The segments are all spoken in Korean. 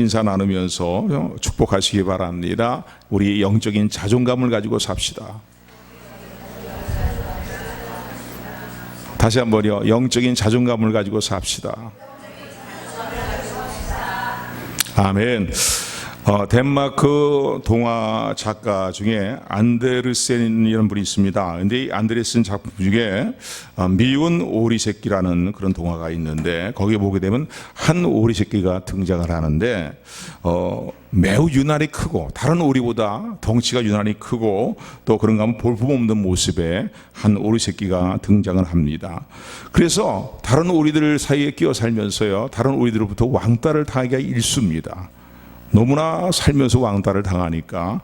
인사 나누면서 축복하시기 바랍니다. 우리 영적인 자존감을 가지고 삽시다. 다시 한번요. 영적인 자존감을 가지고 삽시다. 아멘. 덴마크 동화 작가 중에 안데르센이라는 분이 있습니다. 근데 이 안데르센 작품 중에 미운 오리 새끼라는 그런 동화가 있는데, 거기에 보게 되면 한 오리 새끼가 등장을 하는데 매우 유난히 크고, 다른 오리보다 덩치가 유난히 크고, 또 그런가 하면 볼품없는 모습의 한 오리 새끼가 등장을 합니다. 그래서 다른 오리들 사이에 끼어 살면서요, 다른 오리들로부터 왕따를 당하기가 일쑤입니다. 너무나 살면서 왕따를 당하니까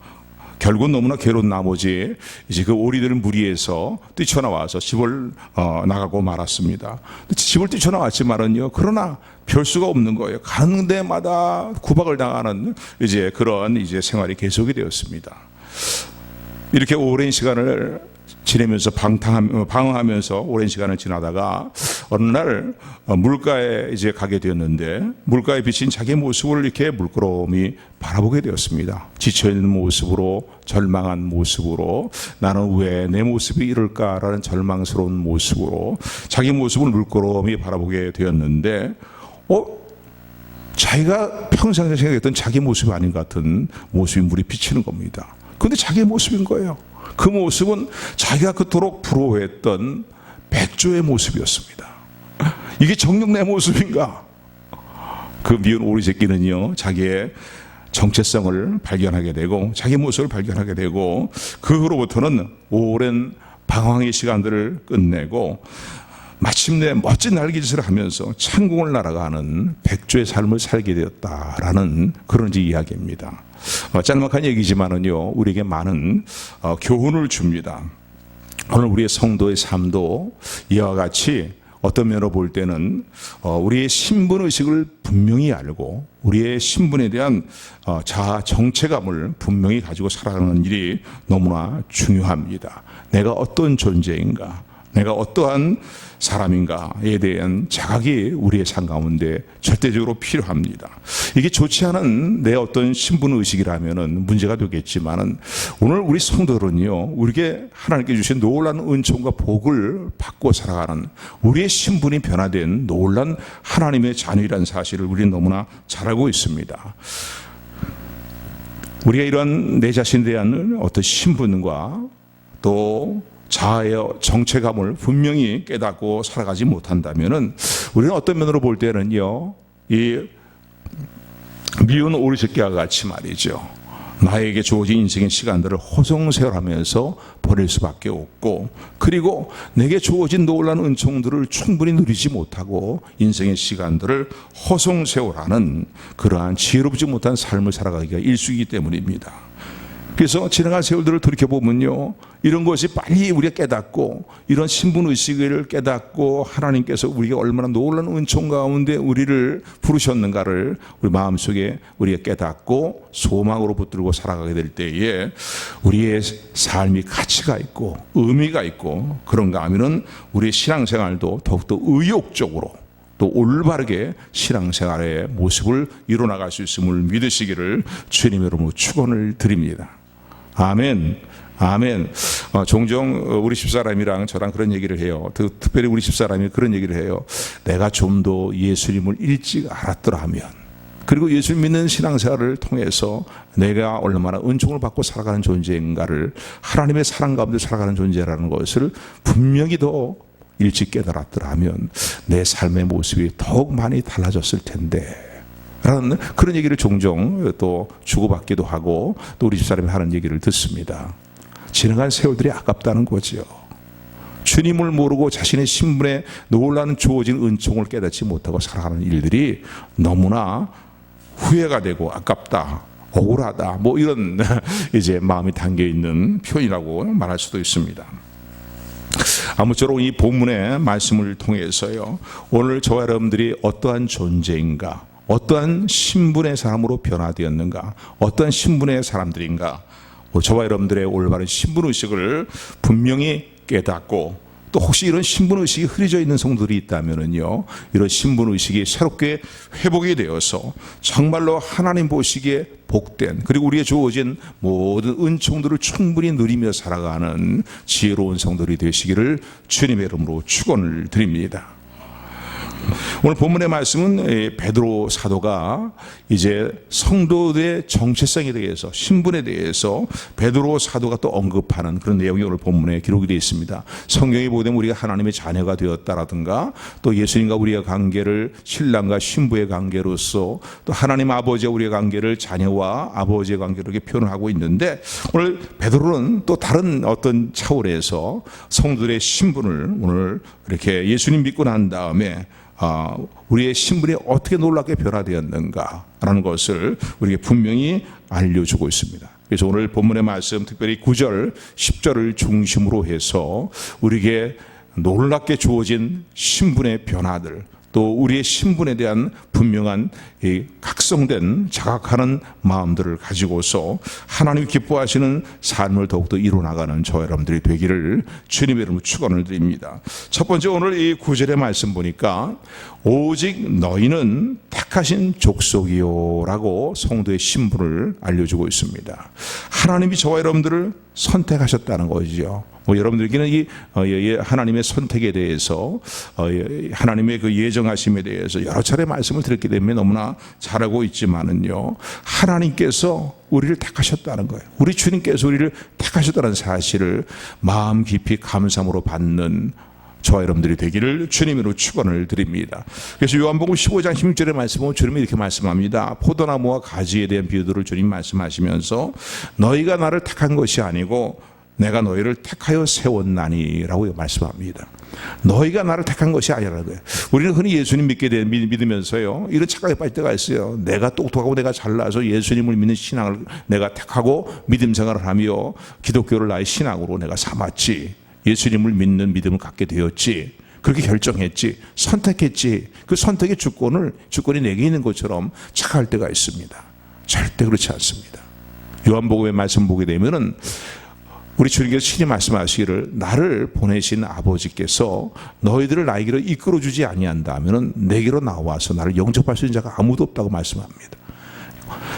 결국은 너무나 괴로운 나머지 이제 그 오리들 무리에서 뛰쳐나와서 집을 나가고 말았습니다. 집을 뛰쳐나왔지만은요, 그러나 별 수가 없는 거예요. 가는 데마다 구박을 당하는 이제 그런 이제 생활이 계속이 되었습니다. 이렇게 오랜 시간을 지내면서 방황하면서 오랜 시간을 지나다가 어느 날 물가에 이제 가게 되었는데, 물가에 비친 자기 모습을 이렇게 물끄러미 바라보게 되었습니다. 지쳐있는 모습으로, 절망한 모습으로, 나는 왜 내 모습이 이럴까라는 절망스러운 모습으로 자기 모습을 물끄러미 바라보게 되었는데, 자기가 평상시에 생각했던 자기 모습이 아닌 것 같은 모습이 물이 비치는 겁니다. 그런데 자기의 모습인 거예요. 그 모습은 자기가 그토록 부러워했던 백조의 모습이었습니다. 이게 정녕 내 모습인가? 그 미운 오리 새끼는요, 자기의 정체성을 발견하게 되고, 자기 모습을 발견하게 되고, 그 후로부터는 오랜 방황의 시간들을 끝내고 마침내 멋진 날개짓을 하면서 천국을 날아가는 백조의 삶을 살게 되었다라는 그런 이야기입니다. 짤막한 얘기지만은요, 우리에게 많은 교훈을 줍니다. 오늘 우리의 성도의 삶도 이와 같이 어떤 면으로 볼 때는 우리의 신분의식을 분명히 알고, 우리의 신분에 대한 자아 정체감을 분명히 가지고 살아가는 일이 너무나 중요합니다. 내가 어떤 존재인가, 내가 어떠한 사람인가에 대한 자각이 우리의 삶 가운데 절대적으로 필요합니다. 이게 좋지 않은 내 어떤 신분의식이라면 문제가 되겠지만은, 오늘 우리 성도들은요, 우리에게 하나님께 주신 놀라운 은총과 복을 받고 살아가는, 우리의 신분이 변화된 놀라운 하나님의 자녀이라는 사실을 우리는 너무나 잘 알고 있습니다. 우리가 이러한 내 자신에 대한 어떤 신분과 또 자아의 정체감을 분명히 깨닫고 살아가지 못한다면은, 우리는 어떤 면으로 볼 때는요, 이 미운 오리 새끼와 같이 말이죠, 나에게 주어진 인생의 시간들을 허송세월하면서 버릴 수밖에 없고, 그리고 내게 주어진 놀라운 은총들을 충분히 누리지 못하고 인생의 시간들을 허송세월하는 그러한 지혜롭지 못한 삶을 살아가기가 일쑤이기 때문입니다. 그래서 지나간 세월들을 돌이켜보면요, 이런 것이 빨리 우리가 깨닫고, 이런 신분의식을 깨닫고, 하나님께서 우리가 얼마나 놀라운 은총 가운데 우리를 부르셨는가를 우리 마음속에 우리가 깨닫고 소망으로 붙들고 살아가게 될 때에 우리의 삶이 가치가 있고 의미가 있고, 그런가 하면은 우리의 신앙생활도 더욱더 의욕적으로 또 올바르게 신앙생활의 모습을 이뤄나갈 수 있음을 믿으시기를 주님의 이름으로 축원을 드립니다. 아멘. 아멘. 종종 우리 집사람이랑 저랑 그런 얘기를 해요. 특별히 우리 집사람이 그런 얘기를 해요. 내가 좀 더 예수님을 일찍 알았더라면, 그리고 예수 믿는 신앙생활을 통해서 내가 얼마나 은총을 받고 살아가는 존재인가를, 하나님의 사랑 가운데 살아가는 존재라는 것을 분명히 더 일찍 깨달았더라면 내 삶의 모습이 더욱 많이 달라졌을 텐데, 라는 그런 얘기를 종종 또 주고받기도 하고, 또 우리 집사람이 하는 얘기를 듣습니다. 지나간 세월들이 아깝다는 거죠. 주님을 모르고 자신의 신분에 놀라운 주어진 은총을 깨닫지 못하고 살아가는 일들이 너무나 후회가 되고 아깝다, 억울하다, 뭐 이런 이제 마음이 담겨 있는 표현이라고 말할 수도 있습니다. 아무쪼록 이 본문의 말씀을 통해서요, 오늘 저와 여러분들이 어떠한 존재인가, 어떠한 신분의 사람으로 변화되었는가, 어떠한 신분의 사람들인가, 저와 여러분들의 올바른 신분의식을 분명히 깨닫고 또 혹시 이런 신분의식이 흐려져 있는 성도들이 있다면요, 이런 신분의식이 새롭게 회복이 되어서 정말로 하나님 보시기에 복된, 그리고 우리의 주어진 모든 은총들을 충분히 누리며 살아가는 지혜로운 성도들이 되시기를 주님의 이름으로 축원을 드립니다. 오늘 본문의 말씀은 베드로 사도가 이제 성도들의 정체성에 대해서, 신분에 대해서 베드로 사도가 또 언급하는 그런 내용이 오늘 본문에 기록이 되어 있습니다. 성경에 보게 되면 우리가 하나님의 자녀가 되었다라든가, 또 예수님과 우리의 관계를 신랑과 신부의 관계로서, 또 하나님 아버지와 우리의 관계를 자녀와 아버지의 관계로 이렇게 표현하고 있는데, 오늘 베드로는 또 다른 어떤 차원에서 성도들의 신분을 오늘 이렇게 예수님 믿고 난 다음에 우리의 신분이 어떻게 놀랍게 변화되었는가라는 것을 우리에게 분명히 알려주고 있습니다. 그래서 오늘 본문의 말씀, 특별히 9절, 10절을 중심으로 해서 우리에게 놀랍게 주어진 신분의 변화들, 또 우리의 신분에 대한 분명한 각성된 자각하는 마음들을 가지고서 하나님이 기뻐하시는 삶을 더욱더 이루어나가는 저 여러분들이 되기를 주님의 이름으로 축원을 드립니다. 첫 번째, 오늘 이 9절의 말씀 보니까 오직 너희는 택하신 족속이요 라고 성도의 신분을 알려주고 있습니다. 하나님이 저와 여러분들을 선택하셨다는 거죠. 여러분들에게는 이 하나님의 선택에 대해서, 하나님의 그 예정하심에 대해서 여러 차례 말씀을 드렸기 때문에 너무나 잘 알고 있지만은요, 하나님께서 우리를 택하셨다는 거예요. 우리 주님께서 우리를 택하셨다는 사실을 마음 깊이 감사함으로 받는 저와 여러분들이 되기를 주님으로 축원을 드립니다. 그래서 요한복음 15장 16절의 말씀은 주님이 이렇게 말씀합니다. 포도나무와 가지에 대한 비유들을 주님 말씀하시면서 너희가 나를 택한 것이 아니고 내가 너희를 택하여 세웠나니 라고 말씀합니다. 너희가 나를 택한 것이 아니라고요. 우리는 흔히 예수님 믿으면서요, 이런 착각에 빠질 때가 있어요. 내가 똑똑하고 내가 잘나서 예수님을 믿는 신앙을 내가 택하고 믿음 생활을 하며 기독교를 나의 신앙으로 내가 삼았지, 예수님을 믿는 믿음을 갖게 되었지, 그렇게 결정했지, 선택했지, 그 선택의 주권이 내게 있는 것처럼 착각할 때가 있습니다. 절대 그렇지 않습니다. 요한복음의 말씀 보게 되면은 우리 주님께서 친히 말씀하시기를 나를 보내신 아버지께서 너희들을 나에게로 이끌어주지 아니한다면 내게로 나와서 나를 영접할 수 있는 자가 아무도 없다고 말씀합니다.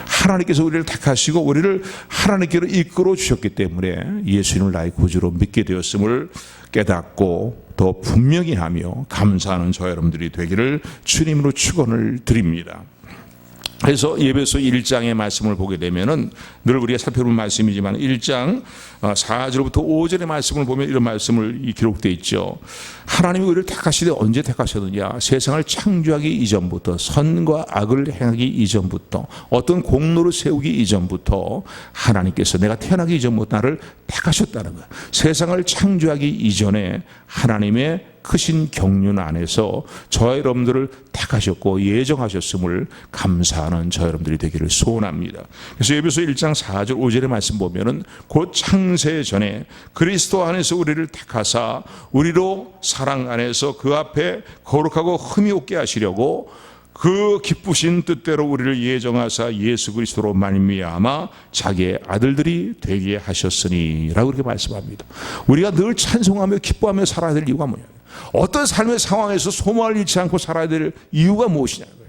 하나님께서 우리를 택하시고 우리를 하나님께로 이끌어 주셨기 때문에 예수님을 나의 구주로 믿게 되었음을 깨닫고 더 분명히 하며 감사하는 저 여러분들이 되기를 주님으로 축원을 드립니다. 그래서 에베소 1장의 말씀을 보게 되면은 늘 우리가 살펴본 말씀이지만 1장 4절부터 5절의 말씀을 보면 이런 말씀을 기록되어 있죠. 하나님이 우리를 택하시되 언제 택하셨느냐? 세상을 창조하기 이전부터, 선과 악을 행하기 이전부터, 어떤 공로를 세우기 이전부터 하나님께서 내가 태어나기 이전부터 나를 택하셨다는 거예요. 세상을 창조하기 이전에 하나님의 크신 경륜 안에서 저 여러분들을 택하셨고 예정하셨음을 감사하는 저 여러분들이 되기를 소원합니다. 그래서 에베소 1장 4절 5절의 말씀 보면은 곧 창세 전에 그리스도 안에서 우리를 택하사 우리로 사랑 안에서 그 앞에 거룩하고 흠이 없게 하시려고 그 기쁘신 뜻대로 우리를 예정하사 예수 그리스도로 말미암아 자기의 아들들이 되게 하셨으니 라고 그렇게 말씀합니다. 우리가 늘 찬송하며 기뻐하며 살아야 될 이유가 뭐냐? 어떤 삶의 상황에서 소망을 잃지 않고 살아야 될 이유가 무엇이냐고요.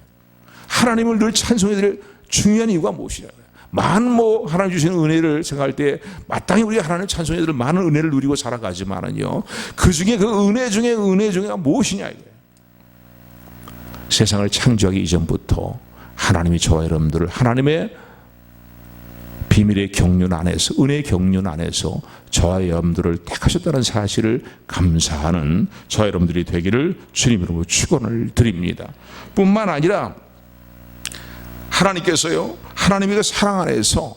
하나님을 늘 찬송해야 될 중요한 이유가 무엇이냐고요. 많은 하나님 주시는 은혜를 생각할 때 마땅히 우리가 하나님 찬송해야 될 많은 은혜를 누리고 살아가지만은요, 그 중에 그 은혜 중에가 무엇이냐 이거예요. 세상을 창조하기 이전부터 하나님이 저와 여러분들을 하나님의 비밀의 경륜 안에서, 은혜의 경륜 안에서 저와 여러분들을 택하셨다는 사실을 감사하는 저와 여러분들이 되기를 주님으로 축원을 드립니다. 뿐만 아니라 하나님께서요, 하나님의 사랑 안에서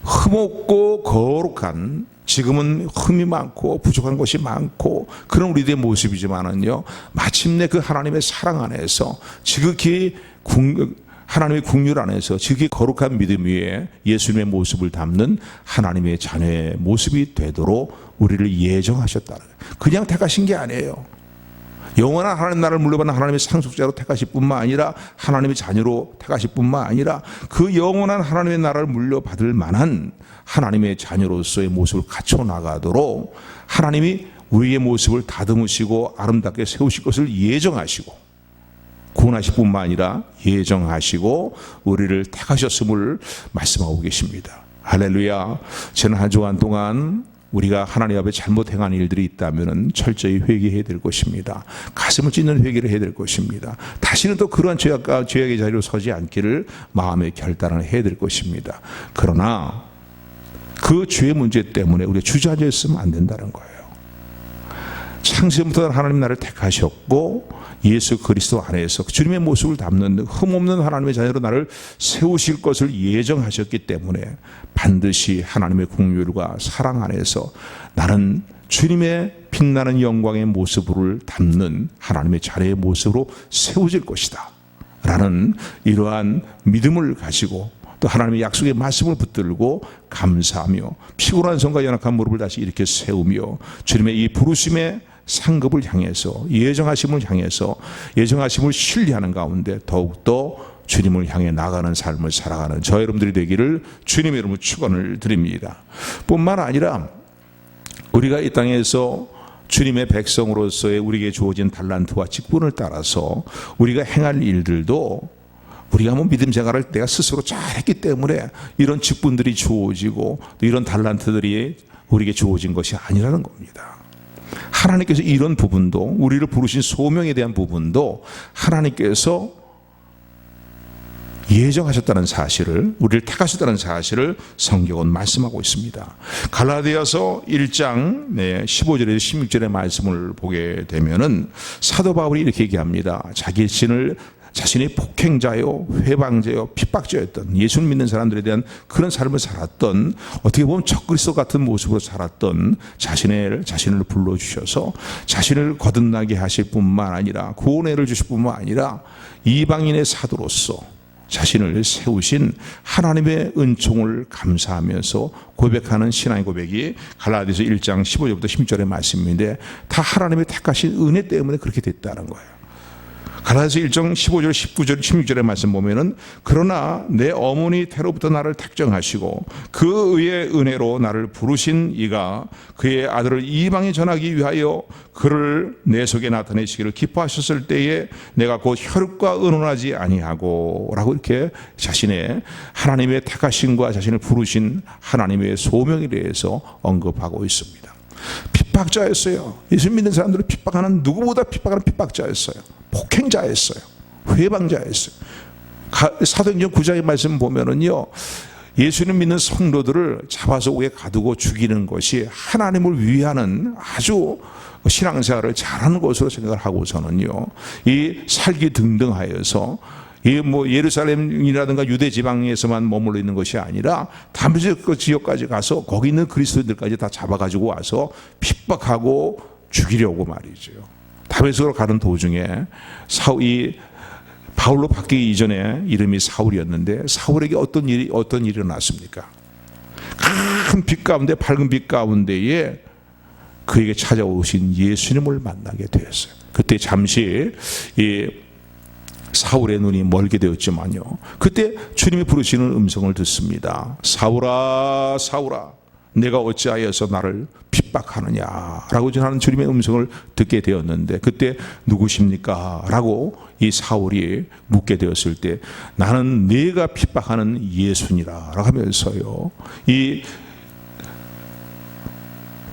흠없고 거룩한, 지금은 흠이 많고 부족한 것이 많고 그런 우리들의 모습이지만은요, 마침내 그 하나님의 사랑 안에서 지극히 하나님의 국률 안에서 지극히 거룩한 믿음 위에 예수님의 모습을 담는 하나님의 자녀의 모습이 되도록 우리를 예정하셨다는 거예요. 그냥 택하신 게 아니에요. 영원한 하나님 나라를 물려받는 하나님의 상속자로 택하실 뿐만 아니라 하나님의 자녀로 택하실 뿐만 아니라 그 영원한 하나님의 나라를 물려받을 만한 하나님의 자녀로서의 모습을 갖춰 나가도록 하나님이 우리의 모습을 다듬으시고 아름답게 세우실 것을 예정하시고 구원하실 뿐만 아니라 예정하시고 우리를 택하셨음을 말씀하고 계십니다. 할렐루야. 저는 한 주간 동안 우리가 하나님 앞에 잘못 행한 일들이 있다면 철저히 회개해야 될 것입니다. 가슴을 찢는 회개를 해야 될 것입니다. 다시는 또 그러한 죄악의 자리로 서지 않기를 마음의 결단을 해야 될 것입니다. 그러나 그 죄의 문제 때문에 우리가 주저앉아 있으면 안 된다는 거예요. 창세부터 하나님 나를 택하셨고 예수 그리스도 안에서 주님의 모습을 담는 흠없는 하나님의 자녀로 나를 세우실 것을 예정하셨기 때문에 반드시 하나님의 긍휼과 사랑 안에서 나는 주님의 빛나는 영광의 모습을 담는 하나님의 자녀의 모습으로 세워질 것이다 라는 이러한 믿음을 가지고 또 하나님의 약속의 말씀을 붙들고 감사하며 피곤한 손과 연약한 무릎을 다시 이렇게 세우며 주님의 이 부르심의 상급을 향해서 예정하심을 향해서 예정하심을 신뢰하는 가운데 더욱더 주님을 향해 나가는 삶을 살아가는 저 여러분들이 되기를 주님의 이름으로 축원을 드립니다. 뿐만 아니라 우리가 이 땅에서 주님의 백성으로서의 우리에게 주어진 달란트와 직분을 따라서 우리가 행할 일들도 우리가 뭐 믿음 생활을 내가 스스로 잘했기 때문에 이런 직분들이 주어지고 이런 달란트들이 우리에게 주어진 것이 아니라는 겁니다. 하나님께서 이런 부분도 우리를 부르신 소명에 대한 부분도 하나님께서 예정하셨다는 사실을 우리를 택하셨다는 사실을 성경은 말씀하고 있습니다. 갈라디아서 1장 15절에서 16절의 말씀을 보게 되면은 사도 바울이 이렇게 얘기합니다. 자신이 폭행자요, 회방자요, 핍박자였던 예수를 믿는 사람들에 대한 그런 삶을 살았던 어떻게 보면 적그리스도 같은 모습으로 살았던 자신을 불러주셔서 자신을 거듭나게 하실 뿐만 아니라 구원을 주실 뿐만 아니라 이방인의 사도로서 자신을 세우신 하나님의 은총을 감사하면서 고백하는 신앙의 고백이 갈라디아서 1장 15절부터 16절의 말씀인데 다 하나님의 택하신 은혜 때문에 그렇게 됐다는 거예요. 갈라디아서 1장 15절, 19절, 16절의 말씀 보면은 그러나 내 어머니 태로부터 나를 택정하시고 그 의의 은혜로 나를 부르신 이가 그의 아들을 이방에 전하기 위하여 그를 내 속에 나타내시기를 기뻐하셨을 때에 내가 곧 혈육과 의논하지 아니하고 라고 이렇게 자신의 하나님의 택하심과 자신을 부르신 하나님의 소명에 대해서 언급하고 있습니다. 핍박자였어요. 예수 믿는 사람들을 핍박하는 누구보다 핍박하는 핍박자였어요. 폭행자였어요. 회방자였어요. 사도행전 9장의 말씀 보면은요, 예수님 믿는 성도들을 잡아서 옥에 가두고 죽이는 것이 하나님을 위하는 아주 신앙생활을 잘하는 것으로 생각을 하고서는요, 이 살기 등등하여서 이 예루살렘이라든가 유대 지방에서만 머물러 있는 것이 아니라 다메섹 지역까지 가서 거기 있는 그리스도인들까지 다 잡아가지고 와서 핍박하고 죽이려고 말이죠. 다메섹으로 가는 도중에 이 바울로 바뀌기 이전에 이름이 사울이었는데 사울에게 어떤 일이 일어났습니까? 큰 빛 가운데, 밝은 빛 가운데에 그에게 찾아오신 예수님을 만나게 되었어요. 그때 잠시 이 사울의 눈이 멀게 되었지만요, 그때 주님이 부르시는 음성을 듣습니다. 사울아, 사울아, 내가 어찌하여서 나를 핍박하느냐라고 하는 주님의 음성을 듣게 되었는데, 그때 누구십니까? 라고 이 사울이 묻게 되었을 때 나는 네가 핍박하는 예수니라 하면서요, 이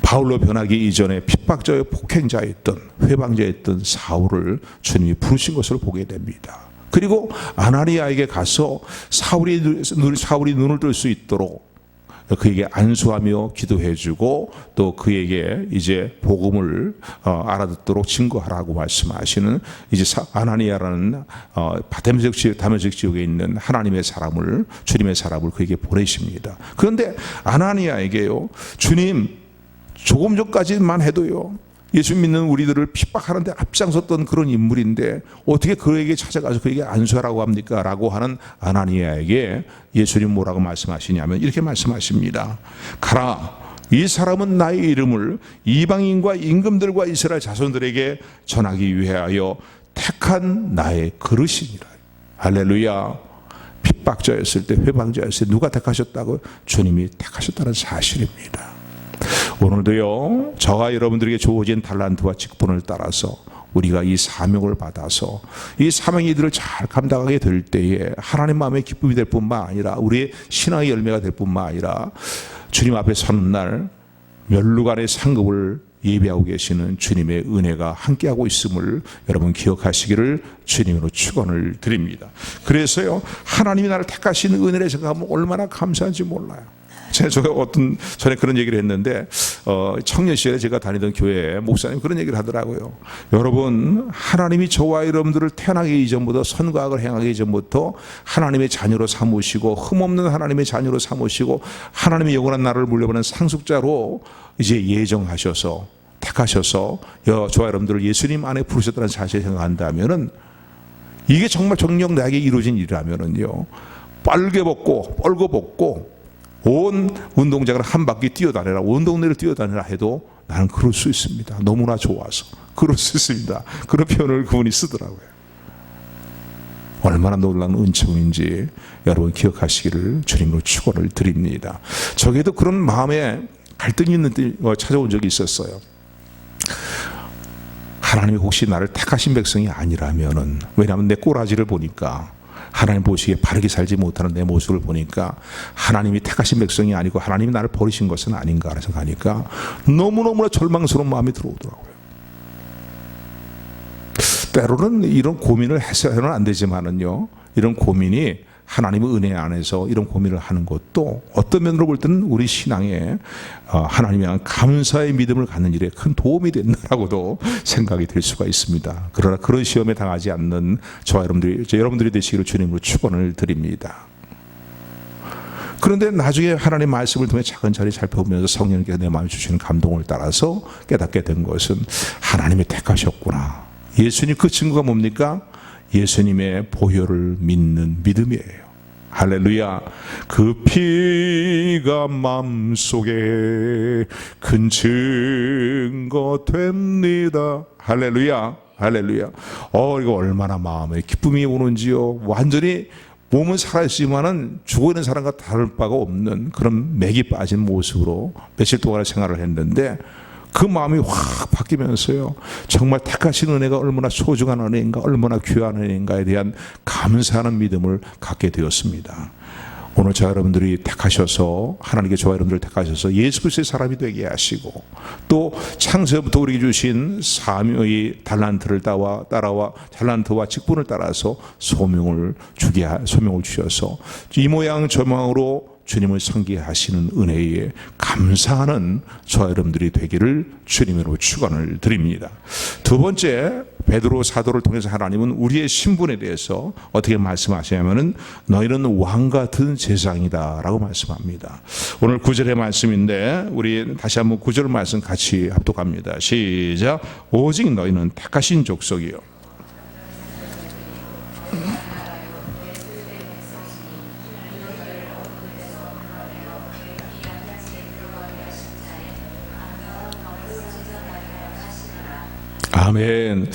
바울로 변하기 이전에 핍박자여 폭행자였던 회방자였던 사울을 주님이 부르신 것을 보게 됩니다. 그리고 아나니아에게 가서 사울이 눈을 뜰 수 있도록 그에게 안수하며 기도해주고 또 그에게 이제 복음을 알아듣도록 증거하라고 말씀하시는 이제 아나니아라는 다메섹 지역에 있는 하나님의 사람을, 주님의 사람을 그에게 보내십니다. 그런데 아나니아에게요, 주님 조금 전까지만 해도요, 예수 믿는 우리들을 핍박하는데 앞장섰던 그런 인물인데 어떻게 그에게 찾아가서 그에게 안수하라고 합니까? 라고 하는 아나니아에게 예수님 뭐라고 말씀하시냐면 이렇게 말씀하십니다. 가라, 이 사람은 나의 이름을 이방인과 임금들과 이스라엘 자손들에게 전하기 위하여 택한 나의 그릇이니라. 할렐루야. 핍박자였을 때, 회방자였을 때 누가 택하셨다고? 주님이 택하셨다는 사실입니다. 오늘도요, 저와 여러분들에게 주어진 달란트와 직분을 따라서 우리가 이 사명을 받아서 이 사명 이들을 잘 감당하게 될 때에 하나님 마음의 기쁨이 될 뿐만 아니라 우리의 신앙의 열매가 될 뿐만 아니라 주님 앞에 서는 날 멸루간의 상급을 예비하고 계시는 주님의 은혜가 함께하고 있음을 여러분 기억하시기를 주님으로 축원을 드립니다. 그래서요, 하나님이 나를 택하신 은혜를 생각하면 얼마나 감사한지 몰라요. 제가 전에 그런 얘기를 했는데, 청년 시절에 제가 다니던 교회에 목사님 그런 얘기를 하더라고요. 여러분, 하나님이 저와 여러분들을 태어나기 이전부터, 선과학을 행하기 이전부터 하나님의 자녀로 삼으시고, 흠없는 하나님의 자녀로 삼으시고, 하나님의 영원한 나라를 물려보는 상속자로 이제 예정하셔서, 택하셔서 저와 여러분들을 예수님 안에 부르셨다는 사실을 생각한다면은, 이게 정말 정령나게 이루어진 일이라면은요, 뻘거벗고 온 운동장을 한 바퀴 뛰어다니라, 온 동네를 뛰어다니라 해도 나는 그럴 수 있습니다. 너무나 좋아서 그럴 수 있습니다. 그런 표현을 그분이 쓰더라고요. 얼마나 놀라운 은총인지 여러분 기억하시기를 주님으로 축원을 드립니다. 저에게도 그런 마음에 갈등이 있는 때 찾아온 적이 있었어요. 하나님이 혹시 나를 택하신 백성이 아니라면은, 왜냐하면 내 꼬라지를 보니까, 하나님 보시기에 바르게 살지 못하는 내 모습을 보니까 하나님이 택하신 백성이 아니고 하나님이 나를 버리신 것은 아닌가 생각하니까 너무너무나 절망스러운 마음이 들어오더라고요. 때로는 이런 고민을 해서는 안 되지만은요, 이런 고민이 하나님의 은혜 안에서 이런 고민을 하는 것도 어떤 면으로 볼 때는 우리 신앙에 하나님에 대한 감사의 믿음을 갖는 일에 큰 도움이 된다라고도 생각이 될 수가 있습니다. 그러나 그런 시험에 당하지 않는 저와 여러분들이 되시기를 주님으로 축원을 드립니다. 그런데 나중에 하나님 말씀을 통해 차근차근 살펴보면서 성령께서 내 마음에 주시는 감동을 따라서 깨닫게 된 것은 하나님이 택하셨구나. 예수님 그 증거가 뭡니까? 예수님의 보혈을 믿는 믿음이에요. 할렐루야. 그 피가 마음속에 큰 증거 됩니다. 할렐루야. 할렐루야. 이거 얼마나 마음에 기쁨이 오는지요. 완전히 몸은 살아있지만은 죽어있는 사람과 다를 바가 없는 그런 맥이 빠진 모습으로 며칠 동안 생활을 했는데, 그 마음이 확 바뀌면서요, 정말 택하신 은혜가 얼마나 소중한 은혜인가, 얼마나 귀한 은혜인가에 대한 감사하는 믿음을 갖게 되었습니다. 오늘 저와 여러분들이 택하셔서, 하나님께 저와 여러분들을 택하셔서 예수 그리스도의 사람이 되게 하시고, 또 창세부터 우리에게 주신 사명의 달란트를 따라와 달란트와 직분을 따라서 소명을 주셔서 이 모양 저 모양으로 주님을 섬기하시는 은혜에 감사하는 저와 여러분들이 되기를 주님으로 축원을 드립니다. 두 번째, 베드로 사도를 통해서 하나님은 우리의 신분에 대해서 어떻게 말씀하시냐면은 너희는 왕 같은 제사장이다 라고 말씀합니다. 오늘 9절의 말씀인데 우리 다시 한번 9절 말씀 같이 합독합니다. 시작. 오직 너희는 택하신 족속이요 아멘.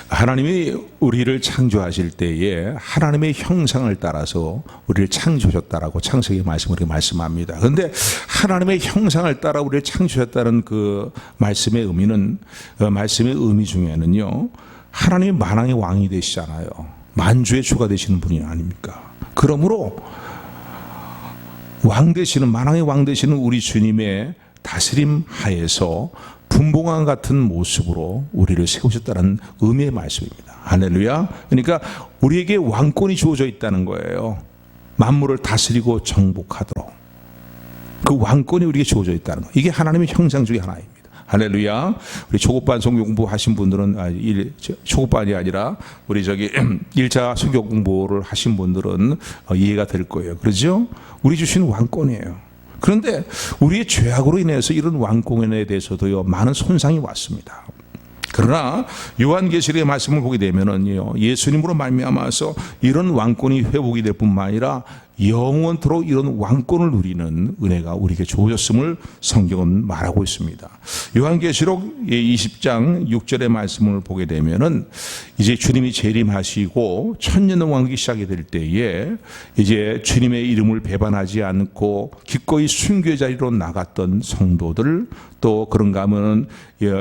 하나님이 우리를 창조하실 때에 하나님의 형상을 따라서 우리를 창조하셨다라고 창세기 말씀을 말씀합니다. 그런데 하나님의 형상을 따라 우리를 창조하셨다는 그 말씀의 의미는, 말씀의 의미 중에는요, 하나님이 만왕의 왕이 되시잖아요. 만주의 주가 되시는 분이 아닙니까? 그러므로 왕 되시는, 만왕의 왕 되시는 우리 주님의 다스림 하에서 분봉왕 같은 모습으로 우리를 세우셨다는 의미의 말씀입니다. 할렐루야. 그러니까 우리에게 왕권이 주어져 있다는 거예요. 만물을 다스리고 정복하도록 그 왕권이 우리에게 주어져 있다는 거. 이게 하나님의 형상 중에 하나입니다. 할렐루야. 우리 초급반 성경 공부하신 분들은 초급반이 아니라 우리 1차 성경 공부를 하신 분들은 이해가 될 거예요. 그렇죠? 우리 주신 왕권이에요. 그런데 우리의 죄악으로 인해서 이런 왕권에 대해서도요, 많은 손상이 왔습니다. 그러나 요한계시록의 말씀을 보게 되면은요, 예수님으로 말미암아서 이런 왕권이 회복이 될 뿐만 아니라 영원토록 이런 왕권을 누리는 은혜가 우리에게 주어졌음을 성경은 말하고 있습니다. 요한계시록 20장 6절의 말씀을 보게 되면은 이제 주님이 재림하시고 천년 왕국이 시작이 될 때에 이제 주님의 이름을 배반하지 않고 기꺼이 순교의 자리로 나갔던 성도들, 또 그런가 하면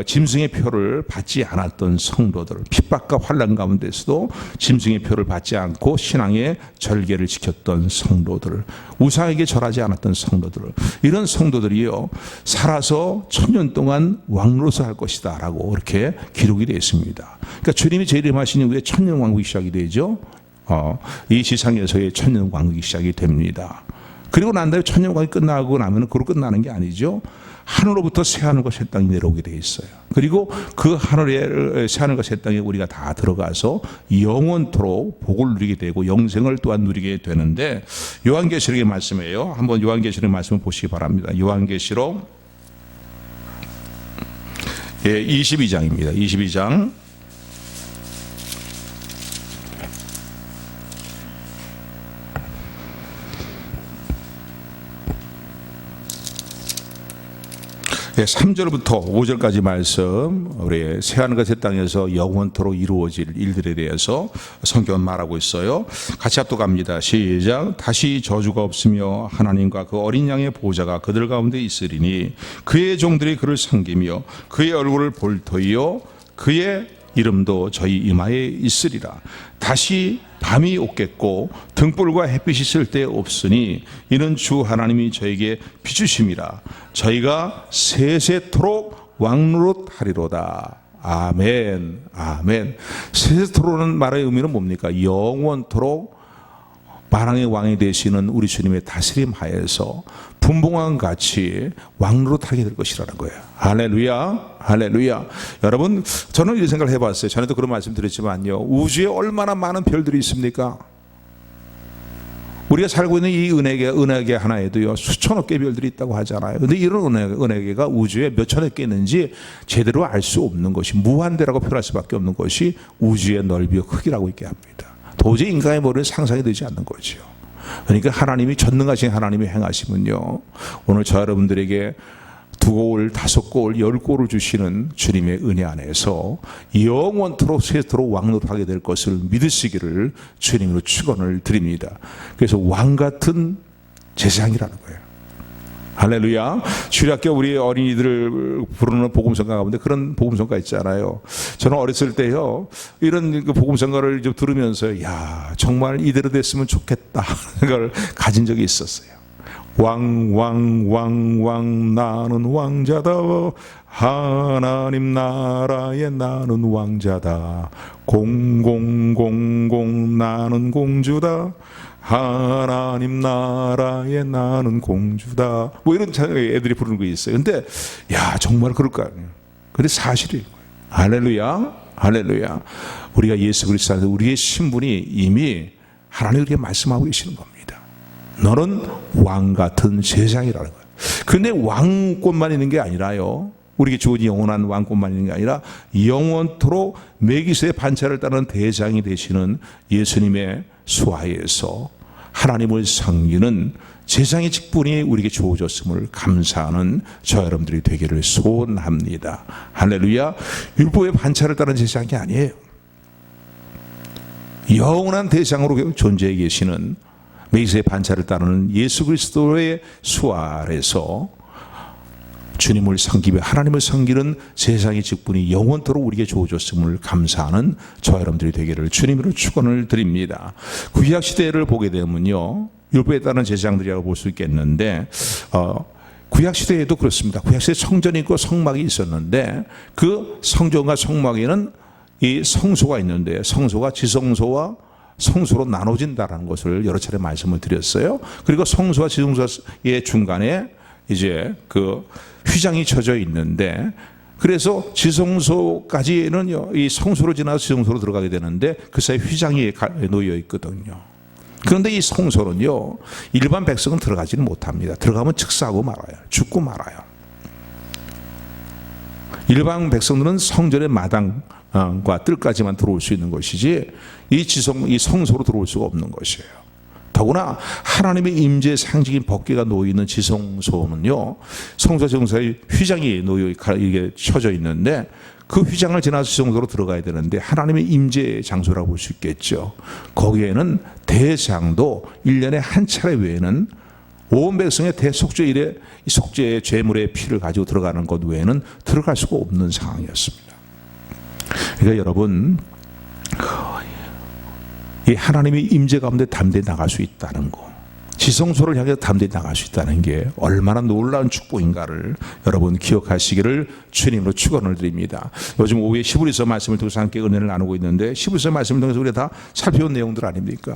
짐승의 표를 받지 않았던 성도들, 핍박과 환난 가운데서도 짐승의 표를 받지 않고 신앙의 절개를 지켰던 성도들, 우상에게 절하지 않았던 성도들, 이런 성도들이요 살아서 천년 동안 왕로서 할 것이다 라고 그렇게 기록이 되어 있습니다. 그러니까 주님이 재림하신 이후에 천년 왕국이 시작이 되죠. 이 지상에서의 천년 왕국이 시작이 됩니다. 그리고 난 다음에 천년 왕국이 끝나고 나면 그로 끝나는 게 아니죠. 하늘로부터 새하늘과 새 땅이 내려오게 되어 있어요. 그리고 그 하늘에 새하늘과 새 땅에 우리가 다 들어가서 영원토록 복을 누리게 되고 영생을 또한 누리게 되는데, 요한계시록의 말씀이에요. 한번 요한계시록의 말씀을 보시기 바랍니다. 요한계시록 22장입니다. 22장. 네, 3절부터 5절까지 말씀, 우리 새하늘과 새 땅에서 영원토록 이루어질 일들에 대해서 성경은 말하고 있어요. 같이 합독합니다. 시작. 다시 저주가 없으며 하나님과 그 어린 양의 보호자가 그들 가운데 있으리니 그의 종들이 그를 섬기며 그의 얼굴을 볼 터이요 그의 이름도 저희 이마에 있으리라. 다시 밤이 없겠고 등불과 햇빛이 있을 때 없으니 이는 주 하나님이 저에게 비추심이라. 저희가 세세토록 왕노릇하리로다. 아멘. 아멘. 세세토록은 말의 의미는 뭡니까? 영원토록 만왕의 왕이 되시는 우리 주님의 다스림 하에서 분봉왕 같이 왕노릇하게 될 것이라는 거예요. 할렐루야, 할렐루야. 여러분, 저는 이런 생각을 해봤어요. 전에도 그런 말씀 드렸지만요, 우주에 얼마나 많은 별들이 있습니까? 우리가 살고 있는 이 은하계 하나에도요 수천억 개의 별들이 있다고 하잖아요. 근데 이런 은하계가 우주에 몇 천억 개 있는지 제대로 알 수 없는 것이, 무한대라고 표현할 수밖에 없는 것이 우주의 넓이와 크기라고 있게 합니다. 도저히 인간의 머리는 상상이 되지 않는 거죠. 그러니까 하나님이, 전능하신 하나님이 행하시면요, 오늘 저 여러분들에게 2골, 5골, 10골을 주시는 주님의 은혜 안에서 영원토록 세토록 왕노릇하게 될 것을 믿으시기를 주님으로 축원을 드립니다. 그래서 왕 같은 제사장이라는 거예요. 할렐루야. 주일학교 우리 어린이들을 부르는 복음성가 가운데 그런 복음성가 있잖아요. 저는 어렸을 때요, 이런 복음성가를 좀 들으면서, 야, 정말 이대로 됐으면 좋겠다 그걸 가진 적이 있었어요. 왕 나는 왕자다. 하나님 나라에 나는 왕자다. 공공 나는 공주다. 하나님 나라에 나는 공주다. 뭐 이런 애들이 부르는 거 있어요. 근데 야, 정말 그럴까요? 근데 사실이에요. 할렐루야, 할렐루야. 우리가 예수 그리스도 안에서 우리의 신분이 이미 하나님이 그렇게 말씀하고 계시는 겁니다. 너는 왕 같은 제사장이라는 거예요. 근데 왕권만 있는 게 아니라요, 우리에게 주어진 영원한 왕권만 있는 게 아니라 영원토록 메기스의 반차를 따르는 대장이 되시는 예수님의 수하에서 하나님을 섬기는 제사장의 직분이 우리에게 주어졌음을 감사하는 저 여러분들이 되기를 소원합니다. 할렐루야. 율법의 반차를 따르는 제사장이 아니에요. 영원한 대장으로 존재해 계시는 메기스의 반차를 따르는 예수 그리스도의 수하 아래서 주님을 섬기며 하나님을 섬기는 세상의 직분이 영원토록 우리에게 주어졌음을 감사하는 저 여러분들이 되기를 주님으로 축원을 드립니다. 구약 시대를 보게 되면요, 율법에 따른 제사장들이라고 볼 수 있겠는데, 구약 시대에도 그렇습니다. 구약 시대에 성전이 있고 성막이 있었는데, 그 성전과 성막에는 이 성소가 있는데, 성소가 지성소와 성소로 나눠진다는 것을 여러 차례 말씀을 드렸어요. 그리고 성소와 지성소의 중간에 이제 그 휘장이 쳐져 있는데, 그래서 지성소까지는 이 성소로 지나서 지성소로 들어가게 되는데 그 사이 휘장이 놓여 있거든요. 그런데 이 성소는요, 일반 백성은 들어가지는 못합니다. 들어가면 즉사하고 말아요. 죽고 말아요. 일반 백성들은 성전의 마당과 뜰까지만 들어올 수 있는 것이지 이 성소로 들어올 수가 없는 것이에요. 더구나 하나님의 임재의 상징인 법궤가 놓여 있는 지성소는요, 성소 정사의 휘장이 이게 쳐져 있는데 그 휘장을 지나서 지성소로 들어가야 되는데 하나님의 임재의 장소라고 볼 수 있겠죠. 거기에는 대장도 1년에 한 차례 외에는 온 백성의 대속죄일에 이 속죄의 죄물의 피를 가지고 들어가는 것 외에는 들어갈 수가 없는 상황이었습니다. 그러니까 여러분, 이 하나님의 임재 가운데 담대히 나갈 수 있다는 거, 지성소를 향해 담대히 나갈 수 있다는 게 얼마나 놀라운 축복인가를 여러분 기억하시기를 주님으로 축원을 드립니다. 요즘 오후에 히브리서 말씀을 통해서 함께 은혜를 나누고 있는데 히브리서 말씀을 통해서 우리가 다 살펴온 내용들 아닙니까?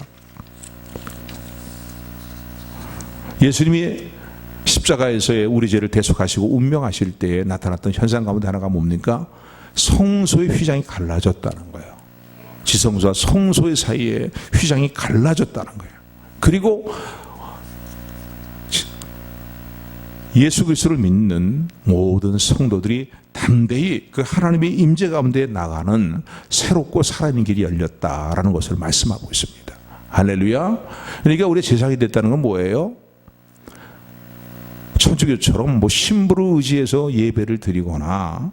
예수님이 십자가에서의 우리 죄를 대속하시고 운명하실 때에 나타났던 현상 가운데 하나가 뭡니까? 성소의 휘장이 갈라졌다는 거예요. 지성소와 성소의 사이에 휘장이 갈라졌다는 거예요. 그리고 예수 그리스도를 믿는 모든 성도들이 담대히 그 하나님의 임재 가운데 나가는 새롭고 살아있는 길이 열렸다라는 것을 말씀하고 있습니다. 할렐루야. 그러니까 우리의 제사장이 됐다는 건 뭐예요? 천주교처럼 신부를 의지해서 예배를 드리거나,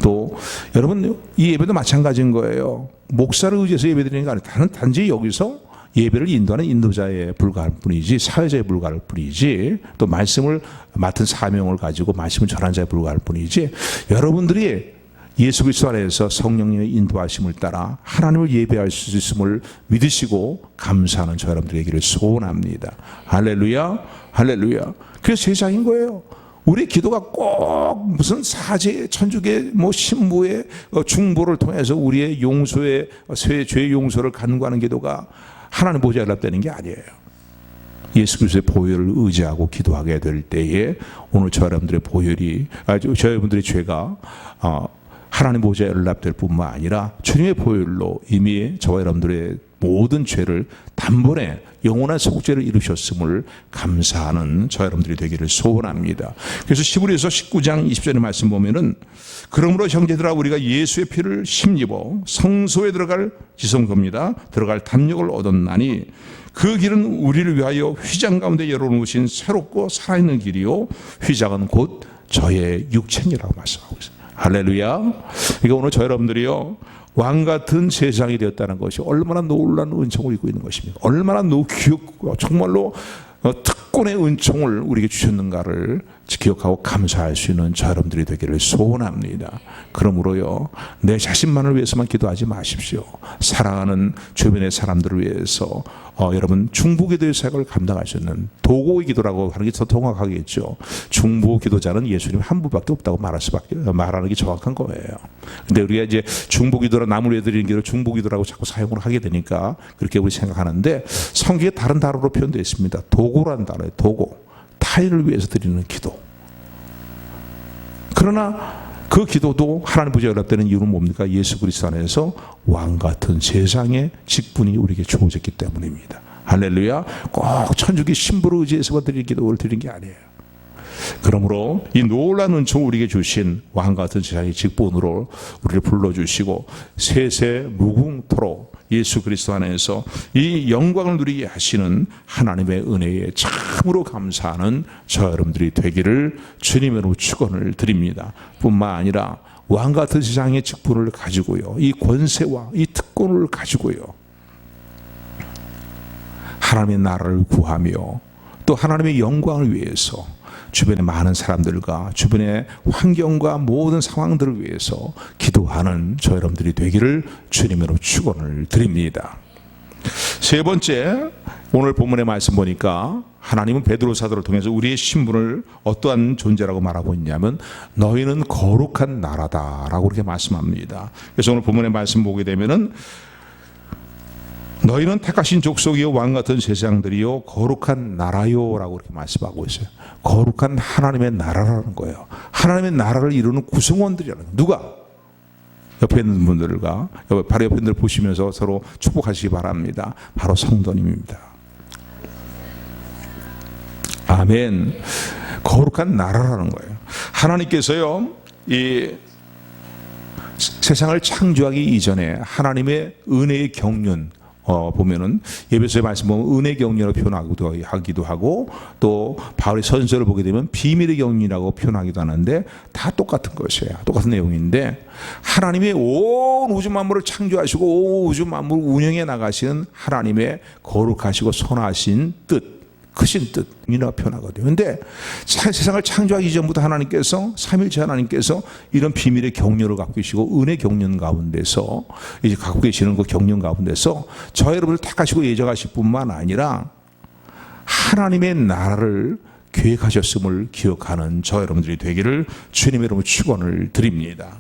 또 여러분 이 예배도 마찬가지인 거예요. 목사를 의지해서 예배 드리는 게 아니라 단지 여기서 예배를 인도하는 인도자에 불과할 뿐이지, 사회자에 불과할 뿐이지, 또 말씀을 맡은 사명을 가지고 말씀을 전하는 자에 불과할 뿐이지, 여러분들이 예수 그리스도 안에서 성령님의 인도하심을 따라 하나님을 예배할 수 있음을 믿으시고 감사하는 저 여러분들에게를 소원합니다. 할렐루야, 할렐루야. 그래서 제사인 거예요. 우리 기도가 꼭 무슨 사제, 천주교, 신부의 중보를 통해서 우리의 용서의 죄 용서를 간구하는 기도가 하나님 보좌에 연락되는 게 아니에요. 예수 그리스도의 보혈을 의지하고 기도하게 될 때에 오늘 저 여러분들의 보혈이, 저 여러분들의 죄가 하나님 보좌에 연락될 뿐만 아니라 주님의 보혈로 이미 저와 여러분들의 모든 죄를 단번에 영원한 속죄를 이루셨음을 감사하는 저 여러분들이 되기를 소원합니다. 그래서 히브리서 19장 20절의 말씀 보면은, 그러므로 형제들아 우리가 예수의 피를 힘입어 성소에 들어갈 지성소입니다. 들어갈 담력을 얻었나니 그 길은 우리를 위하여 휘장 가운데 열어놓으신 새롭고 살아있는 길이요 휘장은 곧 저의 육체니라고 말씀하고 있습니다. 할렐루야. 그러니까 오늘 저 여러분들이요 왕같은 제사장이 되었다는 것이 얼마나 놀라운 은총을 입고 있는 것입니까? 얼마나 귀엽고 정말로 특권의 은총을 우리에게 주셨는가를 기억하고 감사할 수 있는 저 여러분들이 되기를 소원합니다. 그러므로요, 내 자신만을 위해서만 기도하지 마십시오. 사랑하는 주변의 사람들을 위해서 여러분 중보기도의 사역을 감당할 수 있는 도구의 기도라고 하는 게 더 정확하겠죠. 중보기도자는 예수님 한 분밖에 없다고 말하는 게 정확한 거예요. 근데 우리가 이제 중보기도라 남을 위해 드리는 기도를 중보기도라고 자꾸 사용을 하게 되니까 그렇게 우리 생각하는데, 성경에 다른 단어로 표현되어 있습니다. 도구라는 단어예요. 도구. 타인을 위해서 드리는 기도. 그러나 그 기도도 하나님 보좌에 연락되는 이유는 뭡니까? 예수 그리스도 안에서 왕같은 제사장의 직분이 우리에게 주어졌기 때문입니다. 할렐루야. 꼭 천주교 신부를 의지해서 드리는 기도를 드리는 게 아니에요. 그러므로 이 놀라운 은총을 우리에게 주신 왕같은 제사장의 직분으로 우리를 불러주시고 세세 무궁토록 예수 그리스도 안에서 이 영광을 누리게 하시는 하나님의 은혜에 참으로 감사하는 저 여러분들이 되기를 주님으로 축원을 드립니다. 뿐만 아니라 왕같은 제사장의 직분을 가지고요, 이 권세와 이 특권을 가지고요, 하나님의 나라를 구하며 또 하나님의 영광을 위해서 주변의 많은 사람들과 주변의 환경과 모든 상황들을 위해서 기도하는 저 여러분들이 되기를 주님으로 축원을 드립니다. 세 번째, 오늘 본문의 말씀 보니까 하나님은 베드로 사도를 통해서 우리의 신분을 어떠한 존재라고 말하고 있냐면 너희는 거룩한 나라다라고 그렇게 말씀합니다. 그래서 오늘 본문의 말씀 보게 되면은 너희는 택하신 족속이요 왕같은 제사장들이요 거룩한 나라요 라고 이렇게 말씀하고 있어요. 거룩한 하나님의 나라라는 거예요. 하나님의 나라를 이루는 구성원들이라는 거예요. 누가? 옆에 있는 분들과 바로 옆에 있는 분들 보시면서 서로 축복하시기 바랍니다. 바로 성도님입니다. 아멘. 거룩한 나라라는 거예요. 하나님께서요 이 세상을 창조하기 이전에 하나님의 은혜의 경륜, 보면은 에베소의 말씀 보면 은혜 격려로 표현하기도 하고, 또 바울의 선서를 보게 되면 비밀의 격려라고 표현하기도 하는데 다 똑같은 것이에요. 똑같은 내용인데, 하나님이 온 우주 만물을 창조하시고 온 우주 만물을 운영해 나가시는 하나님의 거룩하시고 선하신 뜻, 크신 뜻이라고 표현하거든요. 그런데 세상을 창조하기 전부터 하나님께서, 삼일체 하나님께서 이런 비밀의 격려를 갖고 계시고 은혜 격려 가운데서 이제 갖고 계시는 그 격려 가운데서 저 여러분을 택하시고 예정하실 뿐만 아니라 하나님의 나라를 계획하셨음을 기억하는 저 여러분들이 되기를 주님의 이름으로 축원을 드립니다.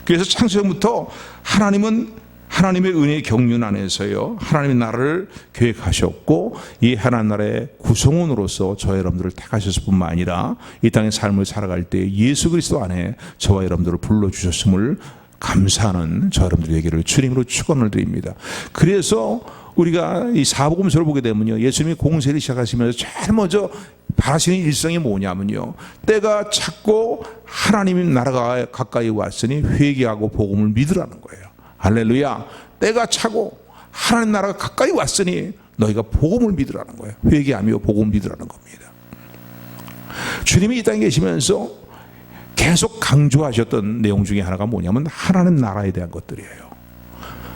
그래서 창세전부터 하나님은 하나님의 은혜의 경륜 안에서요, 하나님의 나라를 계획하셨고, 이 하나님 나라의 구성원으로서 저 여러분들을 택하셨을 뿐만 아니라 이 땅의 삶을 살아갈 때 예수 그리스도 안에 저와 여러분들을 불러주셨음을 감사하는 저 여러분들 되기를 주님으로 축원을 드립니다. 그래서 우리가 이 사복음서를 보게 되면요, 예수님이 공세를 시작하시면서 제일 먼저 바라시는 일성이 뭐냐면요, 때가 찼고 하나님의 나라가 가까이 왔으니 회개하고 복음을 믿으라는 거예요. 할렐루야. 때가 차고 하나님 나라가 가까이 왔으니 너희가 복음을 믿으라는 거예요. 회개하며 복음을 믿으라는 겁니다. 주님이 이 땅에 계시면서 계속 강조하셨던 내용 중에 하나가 뭐냐면 하나님 나라에 대한 것들이에요.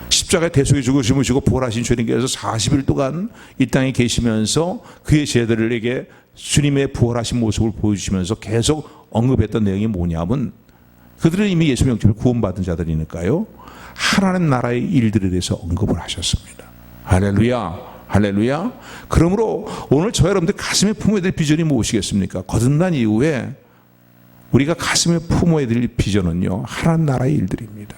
십자가에 대속에 죽으시고 부활하신 주님께서 40일 동안 이 땅에 계시면서 그의 제자들에게 주님의 부활하신 모습을 보여주시면서 계속 언급했던 내용이 뭐냐면, 그들은 이미 예수 영접을 구원받은 자들이니까요, 하나님 나라의 일들에 대해서 언급을 하셨습니다. 할렐루야, 할렐루야. 그러므로 오늘 저 여러분들 가슴에 품어야 될 비전이 무엇이겠습니까? 거듭난 이후에 우리가 가슴에 품어야 될 비전은요, 하나님 나라의 일들입니다.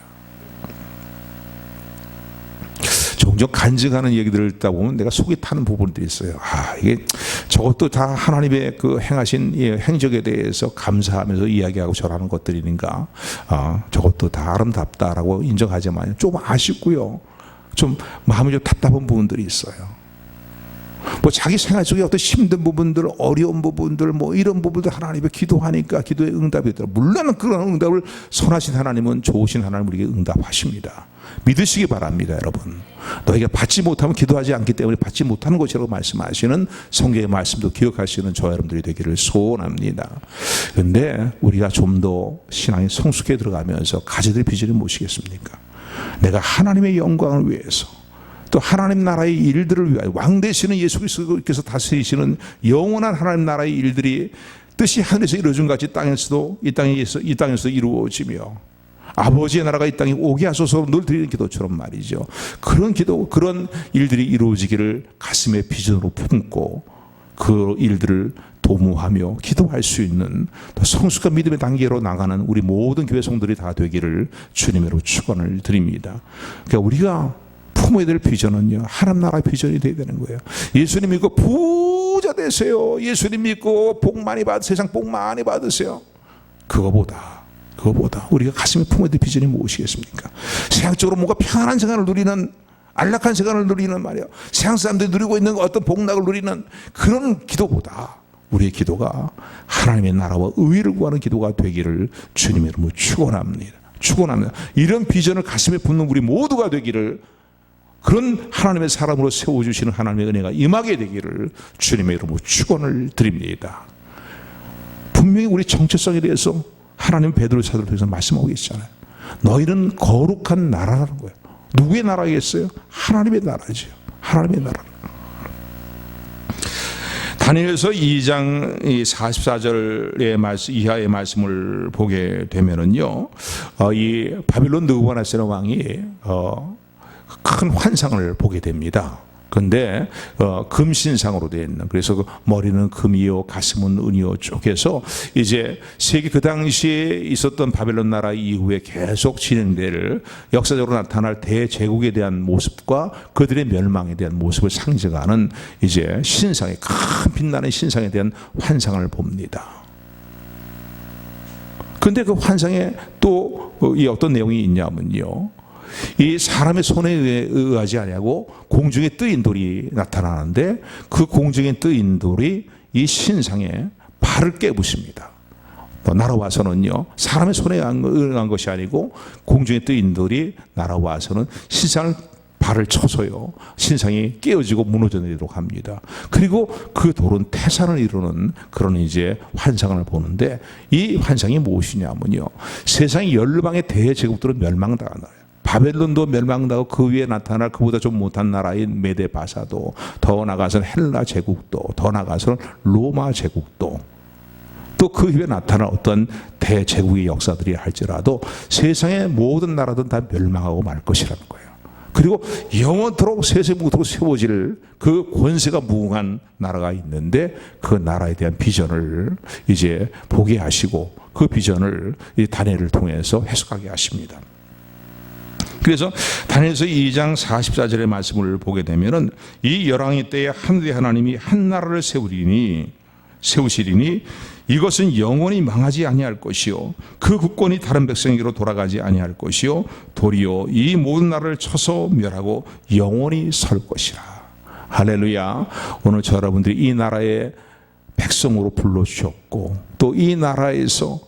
종종 간증하는 얘기들을 듣다 보면 내가 속이 타는 부분들이 있어요. 이게 저것도 다 하나님의 그 행하신 행적에 대해서 감사하면서 이야기하고 절하는 것들이니까 저것도 다 아름답다라고 인정하지만 좀 아쉽고요, 좀 마음이 좀 답답한 부분들이 있어요. 뭐 자기 생활 속에 어떤 힘든 부분들, 어려운 부분들, 뭐 이런 부분들 하나님께 기도하니까 기도의 응답이 있더라. 물론 그런 응답을 선하신 하나님은, 좋으신 하나님 우리에게 응답하십니다. 믿으시기 바랍니다, 여러분. 너희가 받지 못하면 기도하지 않기 때문에 받지 못하는 것이라고 말씀하시는 성경의 말씀도 기억하시는 저 여러분들이 되기를 소원합니다. 그런데 우리가 좀 더 신앙이 성숙해 들어가면서 가져야 될 비전이 무엇이겠습니까? 내가 하나님의 영광을 위해서, 또 하나님 나라의 일들을 위하여, 왕 되시는 예수 그리스도께서 다스리시는 영원한 하나님 나라의 일들이 뜻이 하늘에서 이루어진 같이 땅에서도 이 땅에서 이루어지며, 아버지의 나라가 이 땅에 오게 하소서 늘 드리는 기도처럼 말이죠. 그런 기도, 그런 일들이 이루어지기를 가슴에 비전으로 품고 그 일들을 도모하며 기도할 수 있는 더 성숙한 믿음의 단계로 나가는 우리 모든 교회 성도들이 다 되기를 주님으로 축원을 드립니다. 그러니까 우리가 품어야 될 비전은요, 하나님 나라의 비전이 되어야 되는 거예요. 예수님 믿고 부자 되세요. 예수님 믿고 복 많이 세상 복 많이 받으세요. 그거보다 우리가 가슴에 품어야 될 비전이 무엇이겠습니까? 세상적으로 뭔가 평안한 생활을 누리는, 안락한 생활을 누리는 말이야, 세상 사람들이 누리고 있는 어떤 복락을 누리는 그런 기도보다 우리의 기도가 하나님의 나라와 의를 구하는 기도가 되기를 주님의 이름으로 축원합니다. 이런 비전을 가슴에 품는 우리 모두가 되기를, 그런 하나님의 사람으로 세워주시는 하나님의 은혜가 임하게 되기를 주님의 이름으로 축원을 드립니다. 분명히 우리 정체성에 대해서 하나님 베드로 사도를 통해서 말씀하고 계시잖아요. 너희는 거룩한 나라라는 거예요. 누구의 나라겠어요? 하나님의 나라죠. 하나님의 나라. 다니엘서 2장 44절의 말씀 이하의 말씀을 보게 되면은요, 이 바빌론 느부갓네살 왕이 큰 환상을 보게 됩니다. 그런데 금신상으로 되어 있는, 그래서 그 머리는 금이요 가슴은 은이요 쪽에서 이제 세계 그 당시에 있었던 바벨론 나라 이후에 계속 진행될 역사적으로 나타날 대제국에 대한 모습과 그들의 멸망에 대한 모습을 상징하는 이제 신상의 큰 빛나는 신상에 대한 환상을 봅니다. 그런데 그 환상에 또 어떤 내용이 있냐면요, 이 사람의 손에 의하지 아니하고 공중에 뜨인 돌이 나타나는데, 그 공중에 뜨인 돌이 이 신상에 발을 깨부십니다. 날아와서는요, 사람의 손에 의한 것이 아니고 공중에 뜨인 돌이 날아와서는 신상을 발을 쳐서요 신상이 깨어지고 무너져 내리도록 합니다. 그리고 그 돌은 태산을 이루는 그런 이제 환상을 보는데, 이 환상이 무엇이냐면요, 세상의 열방의 대제국들은 멸망당하는 거예요. 바벨론도 멸망당하고 그 위에 나타날 그보다 좀 못한 나라인 메데 바사도, 더 나아가서는 헬라 제국도, 더 나아가서는 로마 제국도, 또 그 위에 나타날 어떤 대제국의 역사들이 할지라도 세상의 모든 나라들은 다 멸망하고 말 것이라는 거예요. 그리고 영원토록 세세무토록 세워질 그 권세가 무궁한 나라가 있는데, 그 나라에 대한 비전을 이제 보게 하시고 그 비전을 이 다니엘을 통해서 해석하게 하십니다. 그래서 다니엘서 2장 44절의 말씀을 보게 되면은, 이 열왕의 때에 하늘의 하나님이 한 나라를 세우시리니 이것은 영원히 망하지 아니할 것이요 그 국권이 다른 백성에게로 돌아가지 아니할 것이요 도리어 이 모든 나라를 쳐서 멸하고 영원히 설 것이라. 할렐루야. 오늘 저 여러분들이 이 나라의 백성으로 불러주셨고, 또 이 나라에서